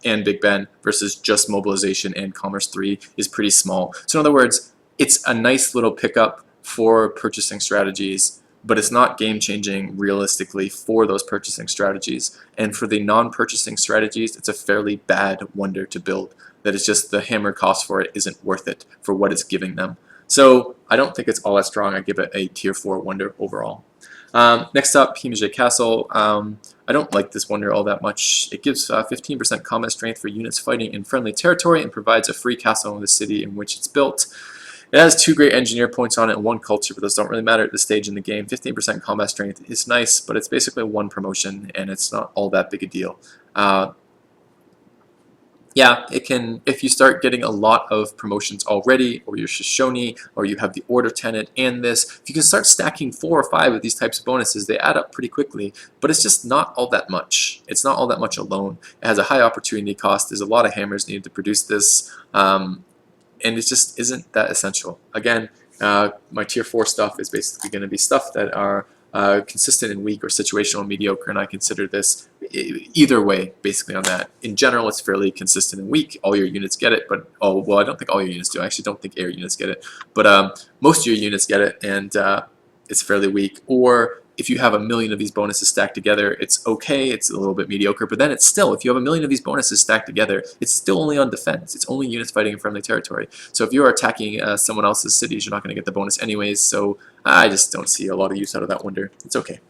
and Big Ben versus just mobilization and commerce 3 is pretty small. So in other words, it's a nice little pickup for purchasing strategies, but it's not game-changing realistically for those purchasing strategies. And for the non-purchasing strategies, it's a fairly bad wonder to build. That is just the hammer cost for it isn't worth it for what it's giving them. So I don't think it's all that strong. I give it a tier 4 wonder overall. Next up, Himeji Castle. I don't like this wonder all that much. It gives 15% combat strength for units fighting in friendly territory and provides a free castle in the city in which it's built. It has 2 great engineer points on it and 1 culture, but those don't really matter at this stage in the game. 15% combat strength is nice, but it's basically 1 promotion, and it's not all that big a deal. Yeah, it can, if you start getting a lot of promotions already, or you're Shoshone, or you have the order tenant and this, if you can start stacking 4 or 5 of these types of bonuses, they add up pretty quickly, but it's just not all that much. It's not all that much alone. It has a high opportunity cost. There's a lot of hammers needed to produce this. And it just isn't that essential. Again, my tier 4 stuff is basically going to be stuff that are consistent and weak or situational and mediocre, and I consider this either way basically on that. In general, it's fairly consistent and weak. All your units get it, but well, I don't think all your units do. I actually don't think air units get it, but most of your units get it, and it's fairly weak. Or if you have a million of these bonuses stacked together, it's okay, it's a little bit mediocre, but then it's still, if you have a million of these bonuses stacked together, it's still only on defense. It's only units fighting in friendly territory. So if you are attacking someone else's cities, you're not going to get the bonus anyways, so I just don't see a lot of use out of that wonder. It's okay.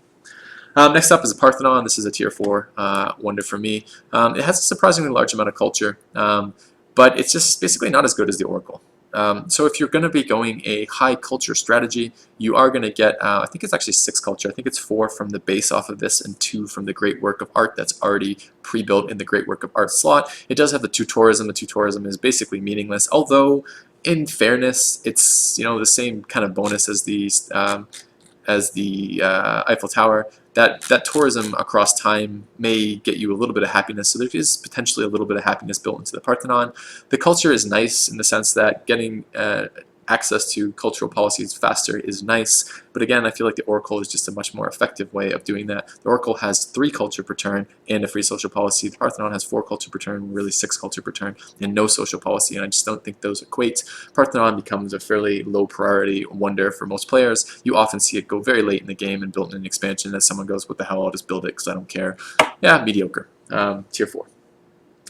Next up is the Parthenon. This is a tier 4 wonder for me. It has a surprisingly large amount of culture, but it's just basically not as good as the Oracle. So if you're going to be going a high culture strategy, you are going to get, I think it's actually 6 culture. I think it's 4 from the base off of this and 2 from the Great Work of Art that's already pre-built in the Great Work of Art slot. It does have the 2 tourism. The 2 tourism is basically meaningless, although in fairness, it's the same kind of bonus as the Eiffel Tower. That tourism across time may get you a little bit of happiness, so there is potentially a little bit of happiness built into the Parthenon. The culture is nice in the sense that getting access to cultural policies faster is nice, but again, I feel like the Oracle is just a much more effective way of doing that. The Oracle has 3 culture per turn and a free social policy. The Parthenon has 4 culture per turn, really 6 culture per turn, and no social policy, and I just don't think those equate. Parthenon becomes a fairly low priority wonder for most players. You often see it go very late in the game and built in an expansion as someone goes, what the hell, I'll just build it because I don't care. Yeah, mediocre. Tier 4.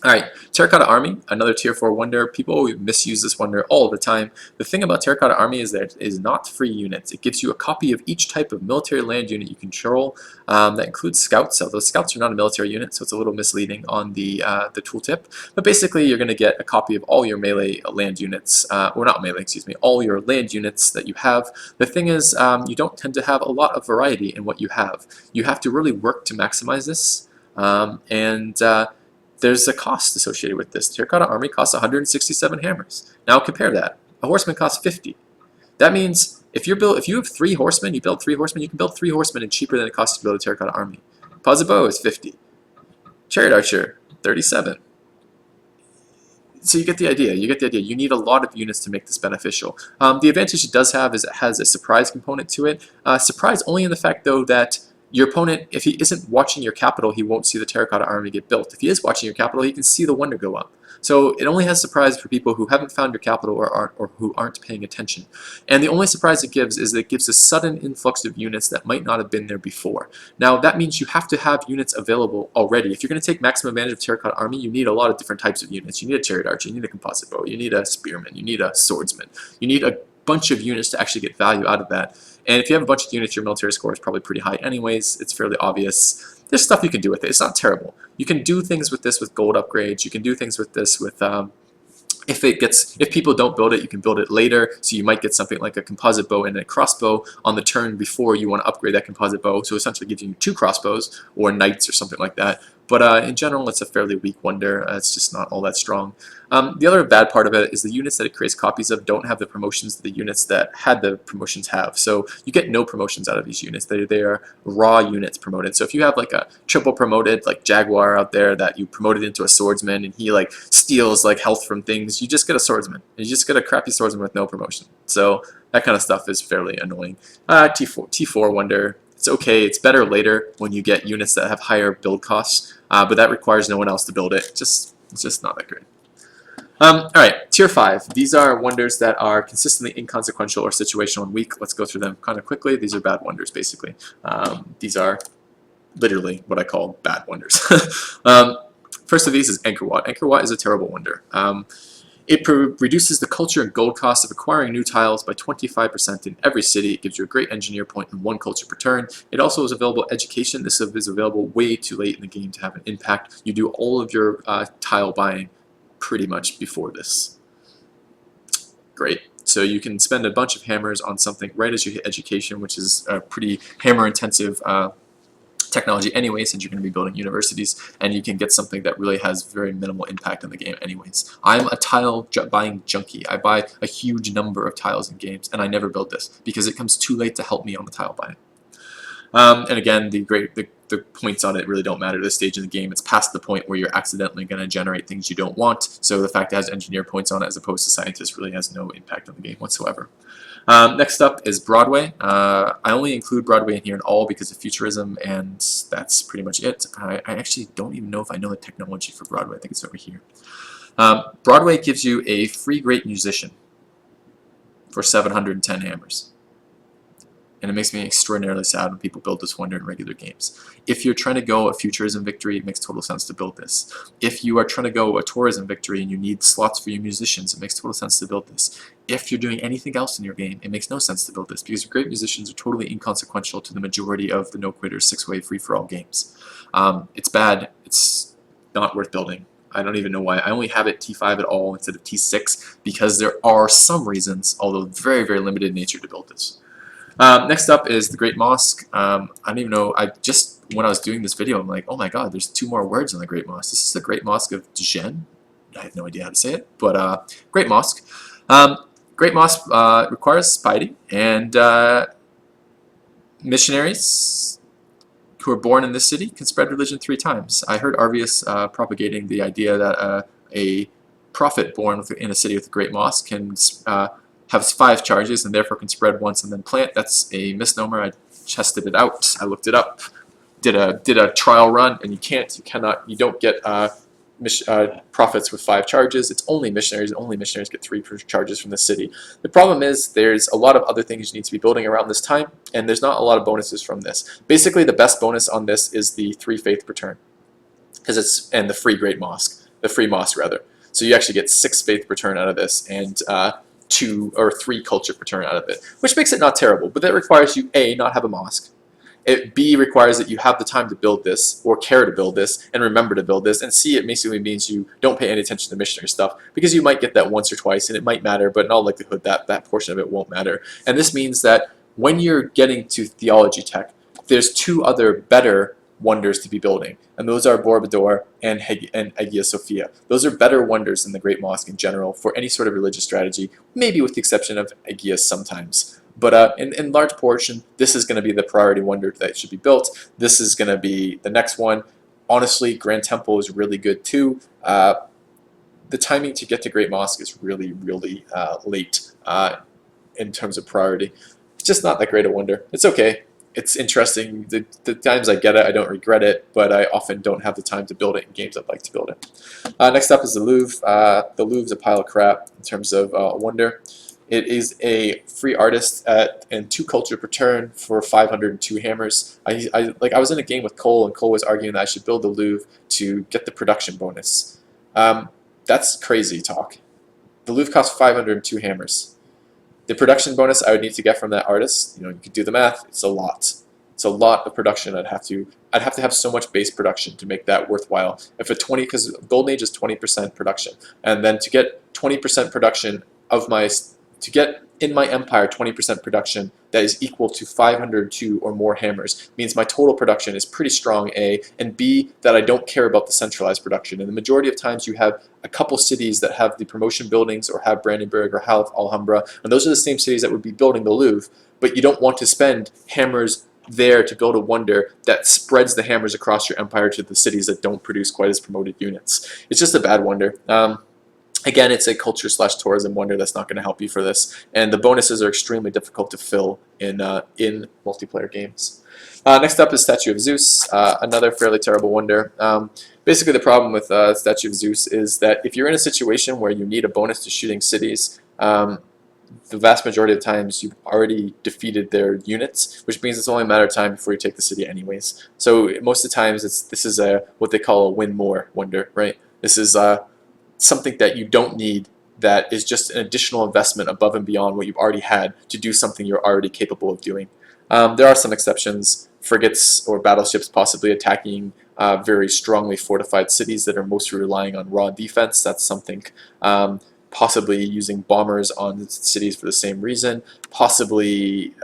Alright, Terracotta Army, another tier 4 wonder. People misuse this wonder all the time. The thing about Terracotta Army is that it is not free units. It gives you a copy of each type of military land unit you control. That includes scouts, although scouts are not a military unit, so it's a little misleading on the tooltip. But basically, you're going to get a copy of all your melee land units, or not melee, excuse me, all your land units that you have. The thing is, you don't tend to have a lot of variety in what you have. You have to really work to maximize this, there's a cost associated with this. Terracotta Army costs 167 hammers. Now compare that. A horseman costs 50. That means if you have 3 horsemen, you build 3 horsemen, you can build 3 horsemen and cheaper than it costs to build a Terracotta Army. Composite bow is 50. Chariot archer, 37. So you get the idea. You need a lot of units to make this beneficial. The advantage it does have is it has a surprise component to it. Surprise only in the fact, though, that your opponent, if he isn't watching your capital, he won't see the Terracotta Army get built. If he is watching your capital, he can see the wonder go up. So it only has surprise for people who haven't found your capital or who aren't paying attention. And the only surprise it gives is that it gives a sudden influx of units that might not have been there before. Now that means you have to have units available already. If you're going to take maximum advantage of Terracotta Army, you need a lot of different types of units. You need a chariot archer, you need a composite bow, you need a spearman, you need a swordsman, you need a bunch of units to actually get value out of that. And if you have a bunch of units, your military score is probably pretty high anyways. It's fairly obvious. There's stuff you can do with it. It's not terrible. You can do things with this with gold upgrades. You can do things with this with if people don't build it, you can build it later. So you might get something like a composite bow and a crossbow on the turn before you want to upgrade that composite bow. So essentially giving you 2 crossbows or knights or something like that. But in general, it's a fairly weak wonder. It's just not all that strong. The other bad part of it is the units that it creates copies of don't have the promotions that the units that had the promotions have. So you get no promotions out of these units. They are raw units promoted. So if you have like a triple promoted like Jaguar out there that you promoted into a swordsman and he like steals like health from things, you just get a swordsman. You just get a crappy swordsman with no promotion. So that kind of stuff is fairly annoying. T4 wonder. It's okay. It's better later when you get units that have higher build costs, but that requires no one else to build it. It's just not that great. Alright, tier 5. These are wonders that are consistently inconsequential or situational and weak. Let's go through them kind of quickly. These are bad wonders, basically. These are literally what I call bad wonders. First of these is Angkor Wat. Angkor Wat is a terrible wonder. It reduces the culture and gold cost of acquiring new tiles by 25% in every city. It gives you a great engineer point and 1 culture per turn. It also is available education. This is available way too late in the game to have an impact. You do all of your tile buying pretty much before this. Great. So you can spend a bunch of hammers on something right as you hit education, which is a pretty hammer-intensive technology anyway, since you're going to be building universities, and you can get something that really has very minimal impact on the game anyways. I'm a tile buying junkie. I buy a huge number of tiles in games, and I never build this because it comes too late to help me on the tile buying. And again, the points on it really don't matter at this stage in the game. It's past the point where you're accidentally going to generate things you don't want, so the fact it has engineer points on it as opposed to scientist really has no impact on the game whatsoever. Next up is Broadway. I only include Broadway in here at all because of futurism, and that's pretty much it. I actually don't even know if I know the technology for Broadway. I think it's over here. Broadway gives you a free great musician for 710 hammers. And it makes me extraordinarily sad when people build this wonder in regular games. If you're trying to go a futurism victory, it makes total sense to build this. If you are trying to go a tourism victory and you need slots for your musicians, it makes total sense to build this. If you're doing anything else in your game, it makes no sense to build this, because great musicians are totally inconsequential to the majority of the no-quitters 6-way free-for-all games. It's bad. It's not worth building. I don't even know why. I only have it T5 at all instead of T6 because there are some reasons, although very, very limited in nature, to build this. Next up is the Great Mosque. I don't even know, when I was doing this video, I'm like, oh my god, there's 2 more words on the Great Mosque. This is the Great Mosque of Djenne. I have no idea how to say it, but Great Mosque. Great Mosque requires piety, and missionaries who are born in this city can spread religion 3 times. I heard Arvius propagating the idea that a prophet born in a city with a great mosque can have 5 charges and therefore can spread once and then plant. That's a misnomer. I tested it out. I looked it up. Did a trial run, and you don't get prophets with 5 charges. It's only missionaries, and only missionaries get 3 charges from the city. The problem is there's a lot of other things you need to be building around this time, and there's not a lot of bonuses from this. Basically, the best bonus on this is the 3 faith per turn, and the free great mosque, the free mosque rather. So you actually get 6 faith per turn out of this, and 2 or 3 culture per turn out of it, which makes it not terrible. But that requires you A, not have a mosque. B, requires that you have the time to build this, or care to build this, and remember to build this. And C, it basically means you don't pay any attention to missionary stuff, because you might get that once or twice, and it might matter, but in all likelihood that portion of it won't matter. And this means that when you're getting to theology tech, there's 2 other better wonders to be building, and those are Borobudur and Hagia Sophia. Those are better wonders than the Great Mosque in general for any sort of religious strategy, maybe with the exception of Hagia sometimes. But in large portion, this is going to be the priority wonder that should be built. This is going to be the next one. Honestly, Grand Temple is really good too. The timing to get to Great Mosque is really, really late in terms of priority. It's just not that great a wonder. It's okay. It's interesting. The times I get it, I don't regret it, but I often don't have the time to build it in games I'd like to build it. Next up is the Louvre. The Louvre's a pile of crap in terms of wonder. It is a free artist and 2 culture per turn for 502 hammers. I was in a game with Cole, and Cole was arguing that I should build the Louvre to get the production bonus. That's crazy talk. The Louvre costs 502 hammers. The production bonus I would need to get from that artist, you could do the math, it's a lot. It's a lot of production. I'd have to have so much base production to make that worthwhile. If because Golden Age is 20% production, and then to get 20% production to get in my empire 20% production that is equal to 502 or more hammers means my total production is pretty strong, A, and B, that I don't care about the centralized production. And the majority of times you have a couple cities that have the promotion buildings or have Brandenburg or have Alhambra, and those are the same cities that would be building the Louvre, but you don't want to spend hammers there to build a wonder that spreads the hammers across your empire to the cities that don't produce quite as promoted units. It's just a bad wonder. Again, it's a culture/tourism wonder that's not going to help you for this, and the bonuses are extremely difficult to fill in multiplayer games. Next up is Statue of Zeus, another fairly terrible wonder. Basically, the problem with Statue of Zeus is that if you're in a situation where you need a bonus to shooting cities, the vast majority of times you've already defeated their units, which means it's only a matter of time before you take the city anyways. So most of the times this is what they call a win more wonder, right? This is something that you don't need, that is just an additional investment above and beyond what you've already had to do something you're already capable of doing. There are some exceptions, frigates or battleships possibly attacking very strongly fortified cities that are mostly relying on raw defense. That's something. Possibly using bombers on cities for the same reason. Possibly,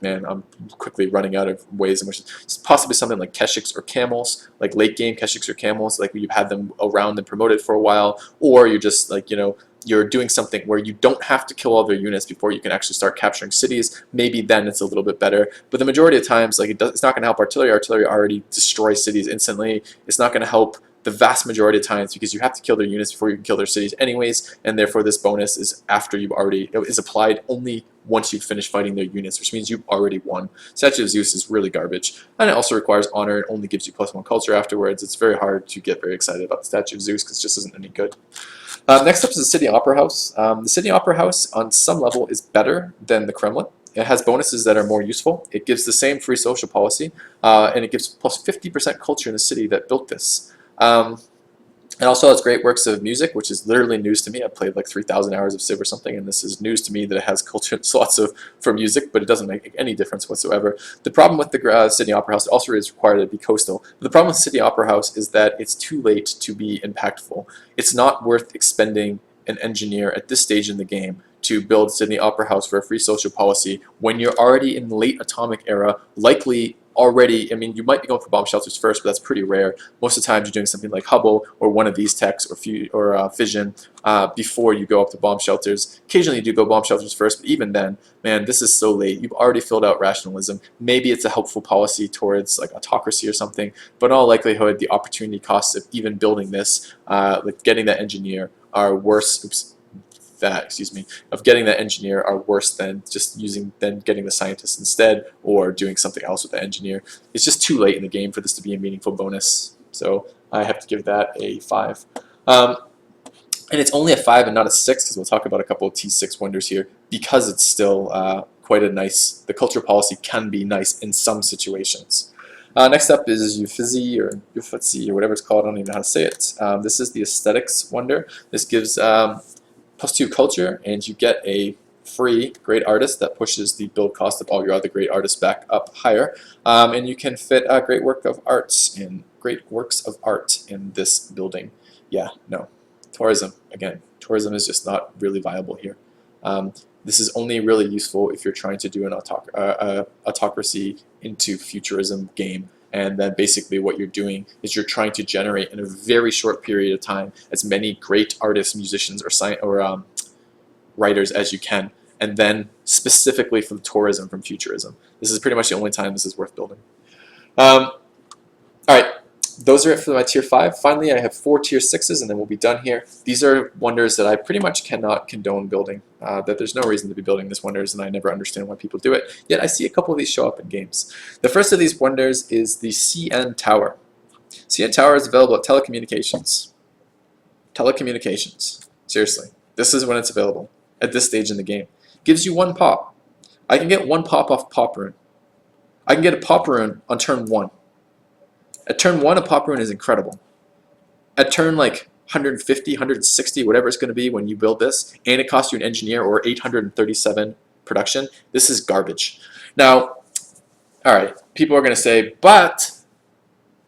man, I'm quickly running out of ways in which it's possibly something like Keshiks or camels, like late game Keshiks or camels, like you've had them around and promoted for a while, or you're just like, you're doing something where you don't have to kill all their units before you can actually start capturing cities. Maybe then it's a little bit better, but the majority of times, like it's not going to help artillery. Artillery already destroys cities instantly. It's not going to help the vast majority of times because you have to kill their units before you can kill their cities anyways, and therefore this bonus is after is applied only once you've finished fighting their units, which means you've already won. Statue of Zeus is really garbage, and it also requires honor and only gives you +1 culture afterwards. It's very hard to get very excited about the Statue of Zeus because it just isn't any good. Next up is the Sydney Opera House. The Sydney Opera House on some level is better than the Kremlin. It has bonuses that are more useful. It gives the same free social policy, and it gives plus 50% culture in the city that built this. It also has great works of music, which is literally news to me. I've played like 3,000 hours of Civ or something, and this is news to me that it has culture slots for music, but it doesn't make any difference whatsoever. The problem with the Sydney Opera House, it also is required to be coastal. But the problem with Sydney Opera House is that it's too late to be impactful. It's not worth expending an engineer at this stage in the game to build Sydney Opera House for a free social policy when you're already in the late atomic era, likely already, I mean, you might be going for bomb shelters first, but that's pretty rare. Most of the time you're doing something like Hubble or one of these techs or fission before you go up to bomb shelters. Occasionally you do go bomb shelters first, but even then, man, this is so late. You've already filled out rationalism. Maybe it's a helpful policy towards like autocracy or something, but in all likelihood, the opportunity costs of even building this, like getting that engineer, are worse. Of getting that engineer are worse than just getting the scientist instead or doing something else with the engineer. It's just too late in the game for this to be a meaningful bonus. So I have to give that a 5. And it's only a 5 and not a 6 because we'll talk about a couple of T6 wonders here because it's still quite a nice, the cultural policy can be nice in some situations. Next up is Uffizi or Uffizi or whatever it's called. I don't even know how to say it. This is the aesthetics wonder. This gives +2 culture, and you get a free great artist that pushes the build cost of all your other great artists back up higher. And you can fit a great works of art in this building. Yeah, no. Tourism, again. Tourism is just not really viable here. This is only really useful if you're trying to do an autocracy into futurism game. And then basically what you're doing is you're trying to generate in a very short period of time as many great artists, musicians, or writers as you can. And then specifically for the tourism from futurism. This is pretty much the only time this is worth building. All right, those are it for my tier 5. Finally, I have 4 tier 6s, and then we'll be done here. These are wonders that I pretty much cannot condone building, that there's no reason to be building these wonders, and I never understand why people do it. Yet I see a couple of these show up in games. The first of these wonders is the CN Tower. CN Tower is available at telecommunications. Telecommunications. Seriously. This is when it's available, at this stage in the game. Gives you 1 pop. I can get 1 pop off Pop Rune. I can get a Pop Rune on turn 1. At turn 1, a Pop Rune is incredible. At turn like 150, 160, whatever it's going to be when you build this, and it costs you an engineer or 837 production, this is garbage. Now, alright, people are going to say, but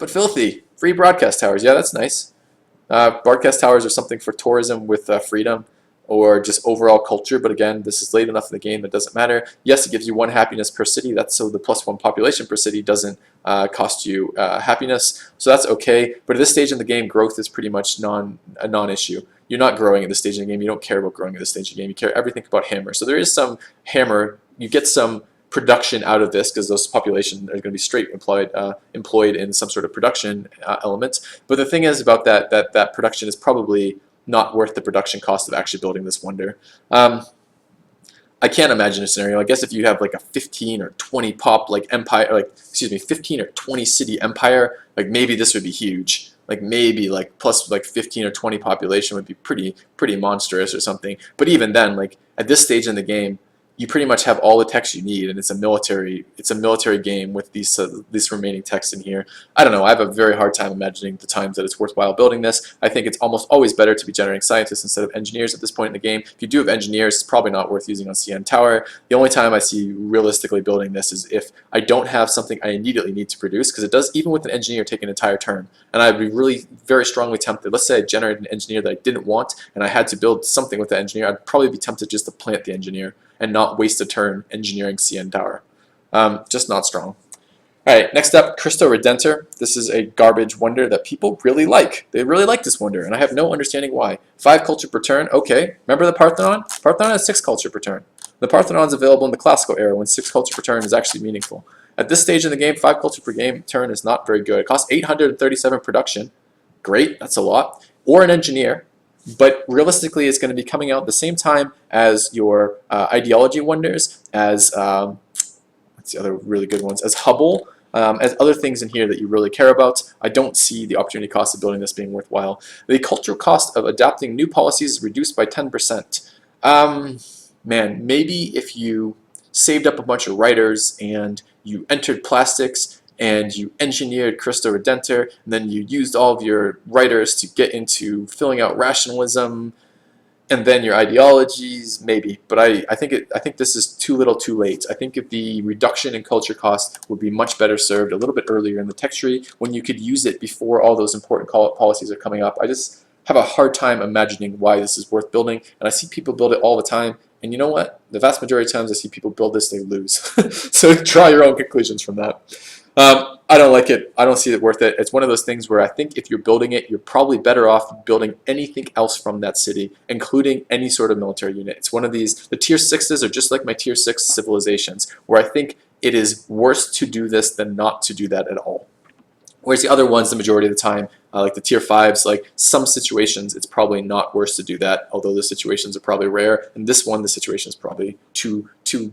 filthy, free broadcast towers. Yeah, that's nice. Broadcast towers are something for tourism with freedom or just overall culture, but again, this is late enough in the game that it doesn't matter. Yes, it gives you 1 happiness per city. That's so the +1 population per city doesn't cost you happiness, so that's okay. But at this stage in the game, growth is pretty much a non-issue. You're not growing at this stage in the game. You don't care about growing at this stage in the game. You care everything about hammer. So there is some hammer. You get some production out of this because those population are going to be straight employed in some sort of production element. But the thing is about that production is probably not worth the production cost of actually building this wonder. I can't imagine a scenario. I guess if you have like a 15 or 20 pop like empire, like excuse me, 15 or 20 city empire, like maybe this would be huge. Like maybe like plus like 15 or 20 population would be pretty monstrous or something. But even then, like at this stage in the game, you pretty much have all the text you need, and it's a military game with these remaining text in here. I don't know. I have a very hard time imagining the times that it's worthwhile building this. I think it's almost always better to be generating scientists instead of engineers at this point in the game. If you do have engineers, it's probably not worth using on CN Tower. The only time I see realistically building this is if I don't have something I immediately need to produce, because it does even with an engineer take an entire turn, and I'd be really very strongly tempted. Let's say I generated an engineer that I didn't want, and I had to build something with the engineer. I'd probably be tempted just to plant the engineer and not waste a turn engineering CN Tower. Just not strong. Alright, next up, Cristo Redentor. This is a garbage wonder that people really like. They really like this wonder, and I have no understanding why. 5 culture per turn, okay. Remember the Parthenon? Parthenon has 6 culture per turn. The Parthenon is available in the classical era when 6 culture per turn is actually meaningful. At this stage in the game, 5 culture per game turn is not very good. It costs 837 production. Great, that's a lot. Or an engineer. But realistically, it's going to be coming out at the same time as your ideology wonders, as what's the other really good ones, as Hubble, as other things in here that you really care about. I don't see the opportunity cost of building this being worthwhile. The cultural cost of adapting new policies is reduced by 10%. Man, maybe if you saved up a bunch of writers and you entered plastics and you engineered Cristo Redentor, and then you used all of your writers to get into filling out rationalism and then your ideologies, maybe. But I think this is too little too late. I think if the reduction in culture cost would be much better served a little bit earlier in the tech tree when you could use it before all those important policies are coming up. I just have a hard time imagining why this is worth building, and I see people build it all the time. And you know what? The vast majority of times I see people build this, they lose. So draw your own conclusions from that. I don't like it. I don't see it worth it. It's one of those things where I think if you're building it, you're probably better off building anything else from that city, including any sort of military unit. It's one of these, the tier 6s are just like my tier 6 civilizations, where I think it is worse to do this than not to do that at all. Whereas the other ones, the majority of the time, like the tier 5s, like some situations, it's probably not worse to do that, although the situations are probably rare. And this one, the situation is probably too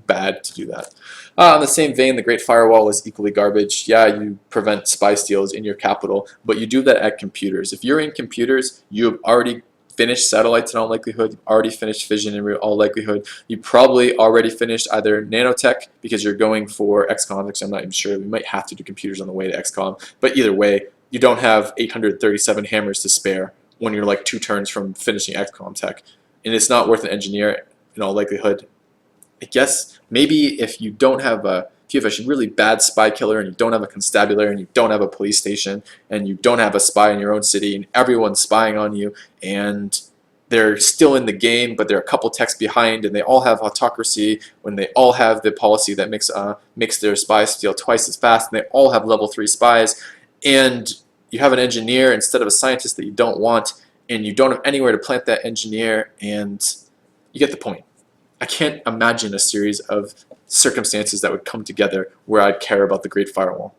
bad to do that. In the same vein, the Great Firewall is equally garbage. Yeah, you prevent spy steals in your capital, but you do that at computers. If you're in computers, you have already finished satellites in all likelihood, you've already finished fission in all likelihood, you probably already finished either nanotech because you're going for XCOM, which I'm not even sure, we might have to do computers on the way to XCOM, but either way, you don't have 837 hammers to spare when you're like 2 turns from finishing XCOM tech, and it's not worth an engineer in all likelihood. I guess maybe if you don't have if you have a really bad spy killer and you don't have a constabulary and you don't have a police station and you don't have a spy in your own city and everyone's spying on you and they're still in the game but they're a couple techs behind and they all have autocracy when they all have the policy that makes their spies steal twice as fast and they all have level 3 spies and you have an engineer instead of a scientist that you don't want and you don't have anywhere to plant that engineer, and you get the point. I can't imagine a series of circumstances that would come together where I'd care about the Great Firewall.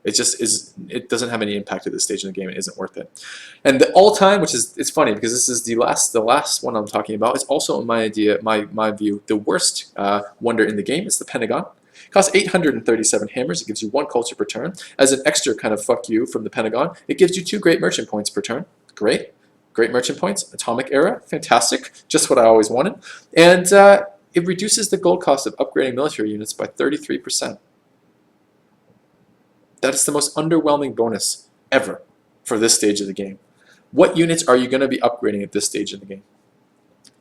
It just is. It doesn't have any impact at this stage in the game. It isn't worth it. And the all-time, which is it's funny because this is the last one I'm talking about, is also in my view, the worst wonder in the game. It's the Pentagon. It costs 837 hammers. It gives you 1 culture per turn. As an extra kind of fuck you from the Pentagon, it gives you 2 great merchant points per turn. Great. Great merchant points, atomic era, fantastic, just what I always wanted. And it reduces the gold cost of upgrading military units by 33%. That is the most underwhelming bonus ever for this stage of the game. What units are you going to be upgrading at this stage of the game?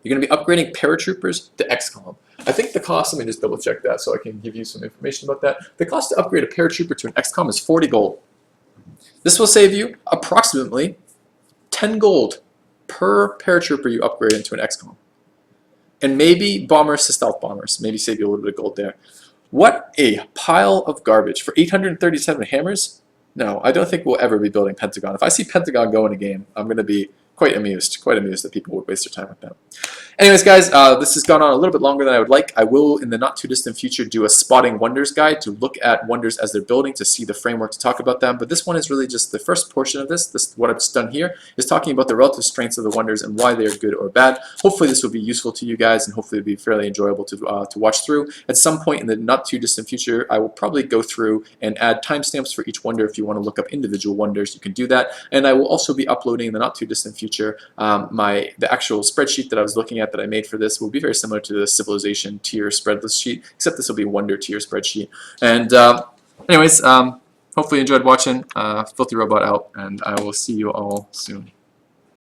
You're going to be upgrading paratroopers to XCOM. I think the cost, let me just double check that so I can give you some information about that. The cost to upgrade a paratrooper to an XCOM is 40 gold. This will save you approximately 10 gold per paratrooper you upgrade into an XCOM. And maybe bombers to stealth bombers. Maybe save you a little bit of gold there. What a pile of garbage. For 837 hammers? No, I don't think we'll ever be building Pentagon. If I see Pentagon go in a game, I'm going to be quite amused that people would waste their time with that. Anyways, guys, this has gone on a little bit longer than I would like. I will, in the not-too-distant future, do a spotting wonders guide to look at wonders as they're building to see the framework to talk about them. But this one is really just the first portion of this. What I've just done here is talking about the relative strengths of the wonders and why they are good or bad. Hopefully, this will be useful to you guys, and hopefully, it'll be fairly enjoyable to watch through. At some point in the not-too-distant future, I will probably go through and add timestamps for each wonder. If you want to look up individual wonders, you can do that. And I will also be uploading in the not-too-distant future the actual spreadsheet that I was looking at that I made for this will be very similar to the civilization tier spread list sheet, except this will be a wonder tier spreadsheet. And anyways, hopefully you enjoyed watching. Filthy Robot out, and I will see you all soon.